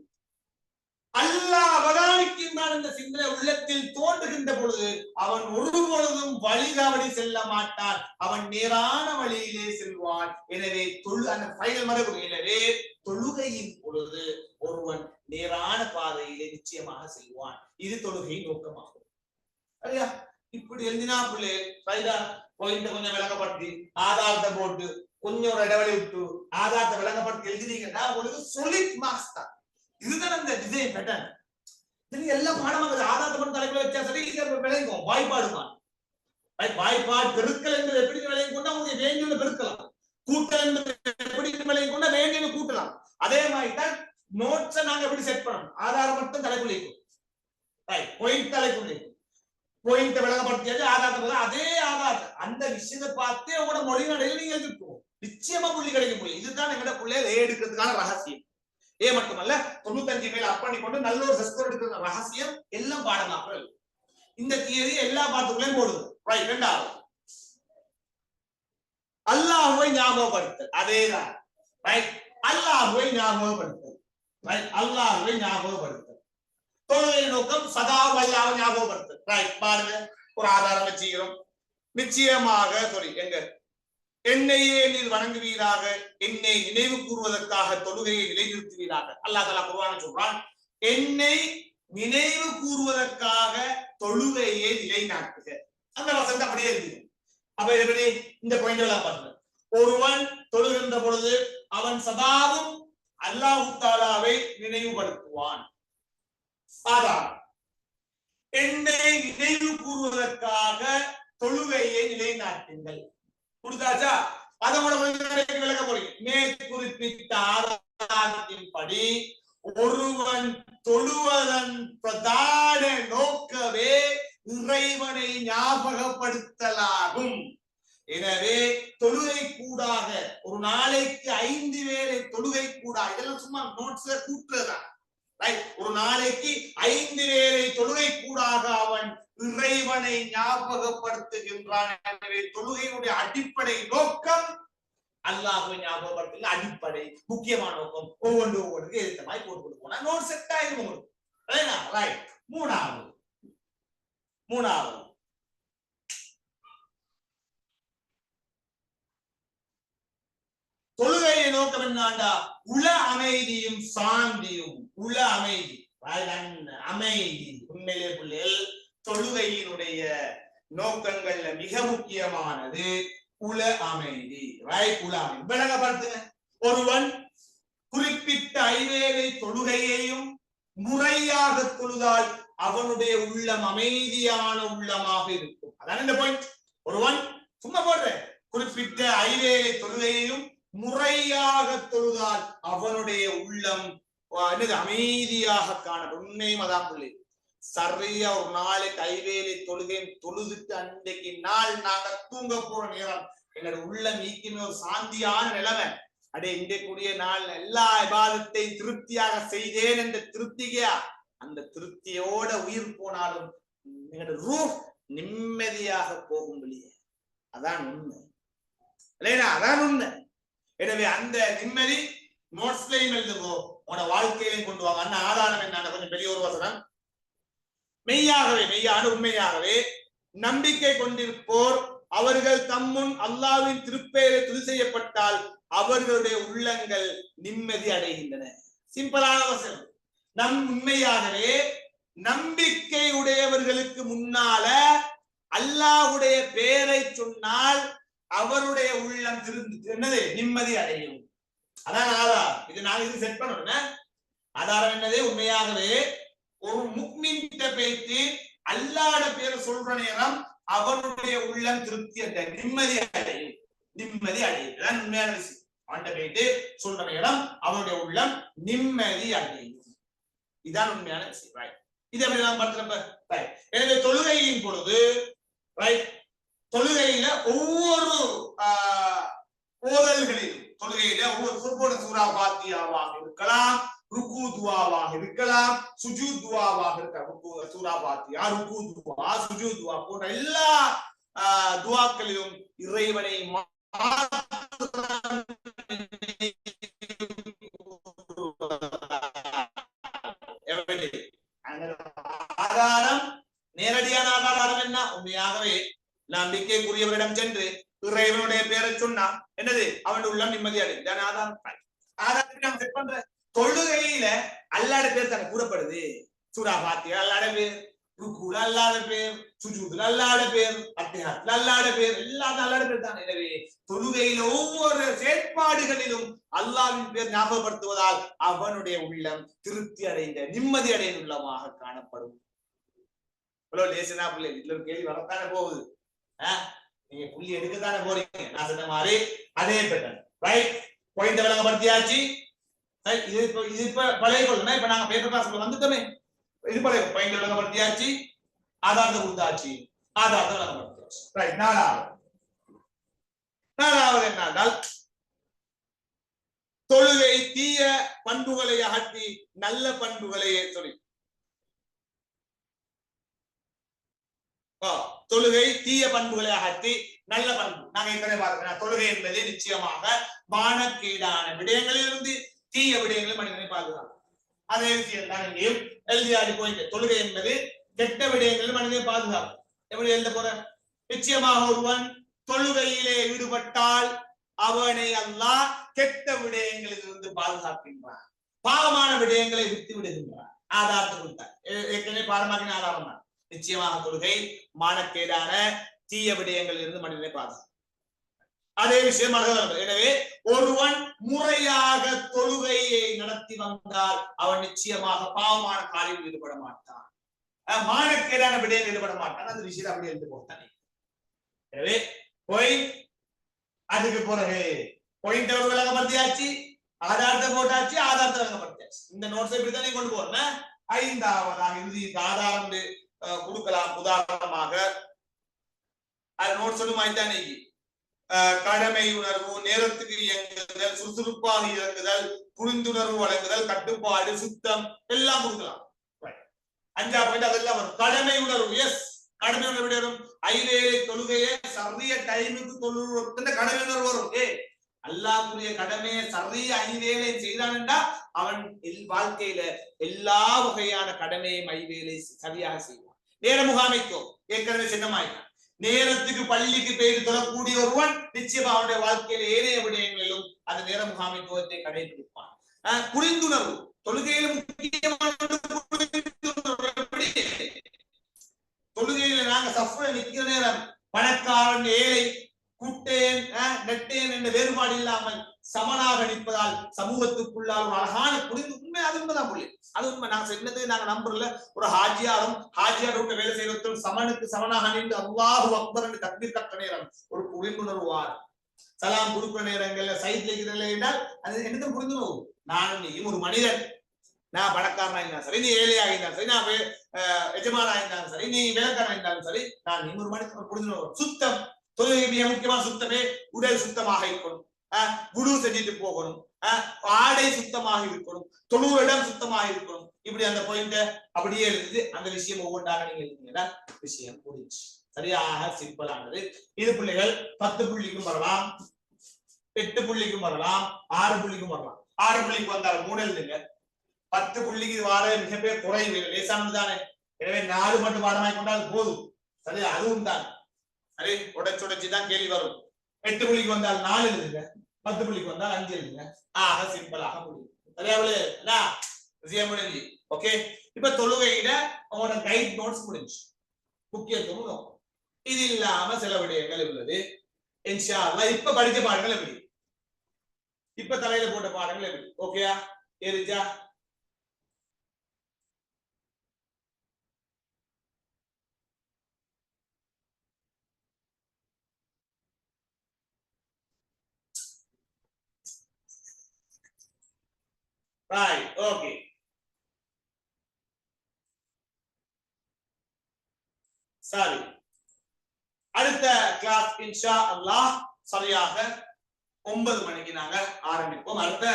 அல்லாஹ் அவதானிக்கின்றான் என்ற சிந்தனை உள்ளத்தில் தோன்றுகின்ற பொழுது அவன் ஒரு பொழுதும் வழி தவறி செல்ல மாட்டான், அவன் நேரான வழியிலே செல்வான். எனவே அந்த ஃபைனல் மரபு. எனவே தொழுகையின் பொழுது ஒருவன் நேரான பாதையிலே நிச்சயமாக செல்வான். இது தொழுகையின் நோக்கமாகும், சரியா? இப்படி எழுதினா பிள்ளை கொஞ்சம் விளங்கப்படுத்தி ஆதாரத்தை போட்டு கொஞ்சம் ஒரு இடைவெளி விட்டு ஆதாரத்தை விளங்கப்படுத்தி எழுதினீங்கன்னா உங்களுக்கு சொல்லிட் மார்க்ஸ் தான். இதுதான் அந்த டிசைன் பேட்டர்ன். இது எல்லாம் பாடமாக ஆதாரத்தை மட்டும் தலைப்புல வச்சா சரி விளையும். வாய்ப்பாடுமா வாய்ப்பாடு பெருக்கல் என்பது எப்படி விளையும் கொண்டா உங்களுக்கு வேண்டிய பெருக்கலாம், கூட்டல் என்பது எப்படி விளையும் கொண்டா வேண்டிய கூட்டலாம். அதே மாதிரி தான் நோட்ஸை நாங்க எப்படி செட் பண்ணணும். ஆதாரம் மட்டும் தலைப்புல பாயிண்ட் தலைப்புல பாயிண்ட் விளங்கப்படுத்தியாச்சு. ஆதாரத்தை அதே ஆதாரத்தை அந்த விஷயத்தை பார்த்து உங்களோட மொழி நடையில் நீங்க எழுதிருக்கோம். நிச்சயமா புள்ளி கிடைக்க முடியும். இதுதான் எங்கட பிள்ளைய எடுக்கிறதுக்கான ரகசியம். மட்டுமல்ல 95 மேல அப் பண்ணி கொண்டு நல்ல ஒரு ஸ்கோர் எடுக்கிற ரகசியம் எல்லாம் பாடமாக இந்த தியரி எல்லா பாடத்துக்குள்ளேயும் போடுது. ரைட். இரண்டாவது அல்லாஹ்வை ஞாபகப்படுத்தல். அதேதான். ரைட். அல்லாஹ்வை ஞாபகப்படுத்தல். ரைட். அல்லாஹ்வை ஞாபகப்படுத்தல். தொழுகை நோக்கம் சதா அல்லாஹ்வை ஞாபகப்படுத்தல். ரைட். பாருங்க ஒரு ஆதாரம் வச்சுக்கிறோம். நிச்சயமாக சொல்லி எங்க என்னையே நீர் வணங்குவீராக, என்னை நினைவு கூறுவதற்காக தொழுகையை நிலைநிறுத்துவீராக. அல்லாஹ் தஆலா குர்ஆனில் சொல்றான், என்னை நினைவு கூறுவதற்காக தொழுகையை நிலைநாட்டுக. அந்த வசனம் அப்படியே இருக்கு. அப்ப எப்படி இந்த பாயிண்ட் எல்லாம் பாருங்க. ஒருவன் தொழுகின்ற பொழுது அவன் சதாவும் அல்லாஹ் தஆலாவை நினைவுபடுத்துவான். ஆதாரம் என்னை நினைவு கூறுவதற்காக தொழுகையை நிலைநாட்டுங்கள். கொடுத்தாச்சா? அதோட விளக்க போறீங்க. மேற்குறிப்பிட்ட ஆதாரத்தின்படி ஒருவன் தொழுவதன் பிரதான நோக்கமே இறைவனை ஞாபகப்படுத்தலாகும். எனவே தொழுகை கூடாக ஒரு நாளைக்கு 5 வேளை தொழுகை கூடா, இதெல்லாம் சும்மா நோட்ஸ்ல கூட்டுறதுதான். ஒரு நாளைக்கு 5 வேளை தொழுகை கூடாக அவன் இறைவனை ஞாபகப்படுத்துகின்றான். எனவே தொழுகையுடைய அடிப்படை நோக்கம் அல்லாஹ்வை ஞாபகப்படுத்துகிற அடிப்படை முக்கியமான நோக்கம். ஒவ்வொன்றுக்கு ஏற்ற மாதிரி போட்டு கொடுப்போம். நோட் செட் ஆயிரும் உங்களுக்கு. ரைட். மூணாவது தொழுகையை நோக்கம் என்னாண்டா உள அமைதியும் சாந்தியும். உள அமைதி அமைதி. உண்மையிலே பிள்ளைகள் தொழுகையினுடைய நோக்கங்கள்ல மிக முக்கியமானது உள அமைதி. ரைட். உள அமைதி விளங்கப்படுத்துங்க. ஒருவன் குறிப்பிட்ட 5 வேளை தொழுகையையும் முறையாக தொழுதால் அவனுடைய உள்ளம் அமைதியான உள்ளமாக இருக்கும். அதான் இந்த பாயிண்ட். ஒருவன் சும்மா போடுற குறிப்பிட்ட 5 வேளை தொழுகையையும் முறையாக தொழுதால் அவனுடைய உள்ளம் அமைதியாக காணப்படும். உண்மையும் அதான் பிள்ளை. சரியா ஒரு நாளைக்கு 5 வேளை தொழுகை தொழுதுட்டு அன்றைக்கு நாள் நாங்க தூங்க போற நேரம் எங்களோட உள்ளம் ஈக்குமே ஒரு சாந்தியான நிலைமை. அடே இன்றைக்குரிய நாள் எல்லா இபாதத்தை திருப்தியாக செய்தேன் என்ற திருப்தியா, அந்த திருப்தியோட உயிர் போனாலும் எங்களோட ரூஹ் நிம்மதியாக போகும் வெளியே. அதான் உண்மை இல்லையா? அதான் உண்மை. எனவே அந்த நிம்மதி நோட்ஸ்லையும் எழுதுவோம், உன வாழ்க்கையிலையும் கொண்டு வாங்க. அந்த ஆதாரம் என்ன? கொஞ்சம் பெரிய ஒரு வசனம். மெய்யாகவே உண்மையாகவே நம்பிக்கை கொண்டிருப்போர் அவர்கள் தம்முன் அல்லாஹ்வின் திருப்பெயரை துதி செய்யப்பட்டால் அவர்களுடைய உள்ளங்கள் நிம்மதி அடைகின்றன. சிம்பிளான வசனம். உண்மையாகவே நம்பிக்கை உடையவர்களுக்கு முன்னால அல்லாஹ்வுடைய பெயரை சொன்னால் அவருடைய உள்ளம் என்னது நிம்மதி அடையும். அதான் ஆதாரம். இது நாங்க இது செட் பண்ணணும். ஆதாரம் என்னது? உண்மையாகவே ஒரு முக்மின் கிட்ட பேசி அல்லாஹ்வுடைய பேரை சொல்ற நேரம் அவனுடைய உள்ளம் திருப்தி அடையும், நிம்மதி அடையும். இதான் உண்மையான விஷயம். அவன்கிட்ட போயிட்டு சொல்ற நேரம் அவனுடைய உள்ளம் நிம்மதி அடையும். இதான் உண்மையான விஷயம். இது எப்படி நாம் பார்க்கிறப்ப எனவே தொழுகையின் பொழுது தொழுகையில ஒவ்வொரு ஓதல்களிலும் தொழுகையில ஒவ்வொரு குறிப்பிட்ட சூரா ஃபாத்திஹாவாக இருக்கலாம், ருக்கு துஆவாக இருக்கலாம், சுஜூத் துஆவாக இருக்கலாம். சூரா ஃபாத்திஹா, ருக்கு துஆ, சுஜூத் துஆ போன்ற எல்லா துஆக்களிலும் இறைவனை ஆதாரம் நேரடியான ஆதாரம் என்ன? உண்மையாகவே நம்பிக்கைக்குரியவரிடம் சென்று இறைவனுடைய பேரை சொன்னா என்னது? அவன் உள்ளம் நிம்மதி அடையும். ஆதாரத்துக்கு நாம் செட் பண்ற தொழுகையில அல்லாஹ்வுடைய பேர் தானே கூறப்படுது. சூரா ஃபாத்திஹா அல்லாஹ்வுடைய பேர், ருக்குல அல்லாஹ்ட பேர், சுஜூதுல அல்லாஹ்ட பேர், அத்திஹாத்ல அல்லாஹ்ட பேர், எல்லாம் அல்லாஹ்ட பேர் தான். எனவே தொழுகையில ஒவ்வொரு செயற்பாடுகளிலும் அல்லாஹ்வின் பேர் ஞாபகப்படுத்துவதால் அவனுடைய உள்ளம் திருப்தி அடைந்த நிம்மதி அடைந்த உள்ளமாக காணப்படும். இவ்வளவு லேசனா பிள்ளை இதுல ஒரு கேள்வி வரத்தானே போகுது. நீங்க புள்ளி எடுக்கத்தானே போறீங்க. நான் சொன்ன மாதிரி அதே பேட்டர்ன் ரைட். பாயிண்ட் விளங்கப்படுத்தியாச்சு. இது இப்ப பழைய கொள்ளுனா இப்ப நாங்க பேப்பர் கிளாஸ்ல வந்துட்டோமே. இது பழைய பாயிண்ட் விளங்கப்படுத்தியாச்சு. ஆதாரத்தை கொடுத்தாச்சு. ஆதாரத்தை விளங்கப்படுத்தியாச்சு. ரைட். நாலாவது என்னன்னா தொழுகை தீய பண்புகளை அகற்றி நல்ல பண்புகளை சொல்லி. தொழுகை தீய பண்புகளை அகற்றி நல்ல பண்பு. நாங்க ஏற்கனவே பார்க்கிறோம். தொழுகை என்பது நிச்சயமாக மானக்கேடான விடயங்களிலிருந்து தீய விடயங்களை மனிதனை பாதுகாக்கும். அதே விஷயம் தான் இங்கேயும் எழுதியாடி போயிட்டு. தொழுகை என்பது கெட்ட விடயங்களில் மனிதனை பாதுகாக்கும். எப்படி எழுத போற? நிச்சயமாக ஒருவன் தொழுகையிலே ஈடுபட்டால் அவனை அல்லாஹ் கெட்ட விடயங்களில் இருந்து பாதுகாக்கின்றான், பாவமான விடயங்களை விட்டு விடுகின்றான். ஆதாரத்தை கொடுத்தார். ஏற்கனவே பாடமாக்கின ஆதாரம் தான். நிச்சயமாக தொழுகை மானக்கேடான தீய விடயங்களில் இருந்து மனிதனை பாதுகாக்கும். அதே விஷயம். எனவே ஒருவன் முறையாக தொழுகையை நடத்தி வந்தால் அவன் நிச்சயமாக பாவமான காரியத்தில் ஈடுபட மாட்டான், மானக்கேடான விடயங்கள் ஈடுபட மாட்டான். அந்த விஷயம் அப்படி எழுந்து போட்டானே. எனவே போய் அதுக்கு பிறகு பாயிண்ட் விளங்கப்படுத்தியாச்சு, ஆதாரத்தை போட்டாச்சு, ஆதாரத்தை விளங்கப்படுத்தியாச்சு. இந்த நோட்ஸை இப்படித்தானே கொண்டு போறேன். ஐந்தாவதாக இறுதி ஆதாரம் கொடுக்கலாம். உதாரணமாக நோட் சொல்லும் ஐந்தானே கடமை உணர்வு, நேரத்துக்கு இயங்குதல், சுறுசுறுப்பாக இயங்குதல், புரிந்துணர்வு வழங்குதல், கட்டுப்பாடு, சுத்தம் எல்லாம் கொடுக்கலாம். அஞ்சாவது பாயிண்ட் அதெல்லாம் வரும். கடமை உணர்வு. எஸ், கடமை உணர்வு வரும். ஐவேளை தொழுகையை சரிய டைமுக்கு தொழுகிற கடமை உணர்வு வரும். அல்லாஹ்வுடைய கடமையை சரிய ஐவேளை செய்தான்டா அவன் வாழ்க்கையில எல்லா வகையான கடமையும் ஐவேளை சரியாக செய்வான். நேர முகாமைக்கும் ஏற்கனவே சின்னமாயிட்டான். நேரத்துக்கு பள்ளிக்கு போய் தொழக்கூடிய ஒருவன் நிச்சயமா அவனுடைய வாழ்க்கையில ஏனைய விடயங்களிலும் அந்த நேர முகாமைத்துவத்தை கடைபிடிப்பான். புரிந்துணர்வு தொழுகையில முக்கியமான தொழுகையில நாங்க சஃப்ல நிக்கிற நேரம் பணக்காரன் ஏழை குட்டேன் நெட்டேன் என்ற வேறுபாடு இல்லாமல் சமனாக நிற்பதால் சமூகத்துக்குள்ளால் ஒரு அழகான புரிந்து உண்மை. அது உண்மைதான் புள்ளி, அது உண்மை. நாங்க சொன்னது நாங்க நம்புறல. ஒரு ஹாஜியாரும் ஹாஜியார் விட்டு வேலை செய்யறதும் சமனுக்கு சமனாக நின்று அல்லாஹு அக்பர் என்று தக்பீர் கட்ட நேரம் ஒரு புரிந்துணர்வு வாரம். சலாம் கொடுக்கிற நேரங்கள்ல சைட்ல இருக்கிற என்றால் அது என்னது புரிந்துணர்வு. நானும் நீயும் ஒரு மனிதன். நான் பணக்காரனா இருந்தாலும் சரி, நீ ஏழையாக இருந்தாலும் சரி, நான் எஜமானா இருந்தாலும் சரி, நீ விளக்காரனா இருந்தாலும் சரி, நான் நீ ஒரு மனிதன் புரிந்துணர்வு. சுத்தம் தொழுகை மிக முக்கியமான சுத்தமே. உடல் சுத்தமாக இருக்கணும், குடு செஞ்சுட்டு போகணும், ஆடை சுத்தமாக இருக்கணும், தொழுவ இடம் சுத்தமாக இருக்கணும். இப்படி அந்த பாயிண்ட அப்படியே எழுது. அந்த விஷயம் ஒவ்வொன்றாக நீங்க எழுதினீங்கன்னா விஷயம் முடிஞ்சு. சரியாக சிம்பிளானது. இது பிள்ளைகள் 10 புள்ளிக்கும் வரலாம், 8 புள்ளிக்கும் வரலாம், 6 புள்ளிக்கும் வரலாம். 6 புள்ளிக்கு வந்தாலும் 3 எழுதுங்க. 10 புள்ளிக்கு வார மிகப்பெரிய குறைவு லேசானது தானே. எனவே 4 மட்டும் பாடமாய் கொண்டால் போதும். சரியா? அதுவும் தான். சரி, உடைச்சுடைச்சுதான் கேள்வி வரும். 8 புள்ளிக்கு வந்தால் 4 எழுதுங்க, 10 புள்ளிக்கு வந்தால் 5 எழுதுங்க. ஆக சிம்பிளாக முடியும். சரியாவளே விஷயம் முடிஞ்சு. ஓகே, இப்ப தொழுகையிட உங்களோட கைட் நோட்ஸ் முடிஞ்சு. முக்கியத்துவம் இது இல்லாம சில விடயங்கள் உள்ளது. இன்ஷா அல்லாஹ் இப்ப படிச்ச பாடங்கள் எப்படி, இப்ப தலையில போட்ட பாடங்கள் எப்படி? ஓகேயா? ஏறிச்சா? Right, okay. சரி, அடுத்த கிளாஸ் இன்ஷா அல்லாஹ் சரியாக 9 மணிக்கு நாங்க ஆரம்பிப்போம். அடுத்த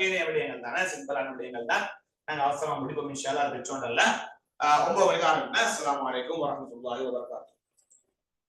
ஏனைய விடயங்கள் தானே, சிம்பிளான விடயங்கள் தான். நாங்க அவசரமா முடிப்போம் இன்ஷா அல்லாஹ். 9 மணிக்கு ஆரம்பிப்போம். அஸ்ஸலாமு அலைக்கும் வரஹ்மத்துல்லாஹி வபரகாத்துஹு.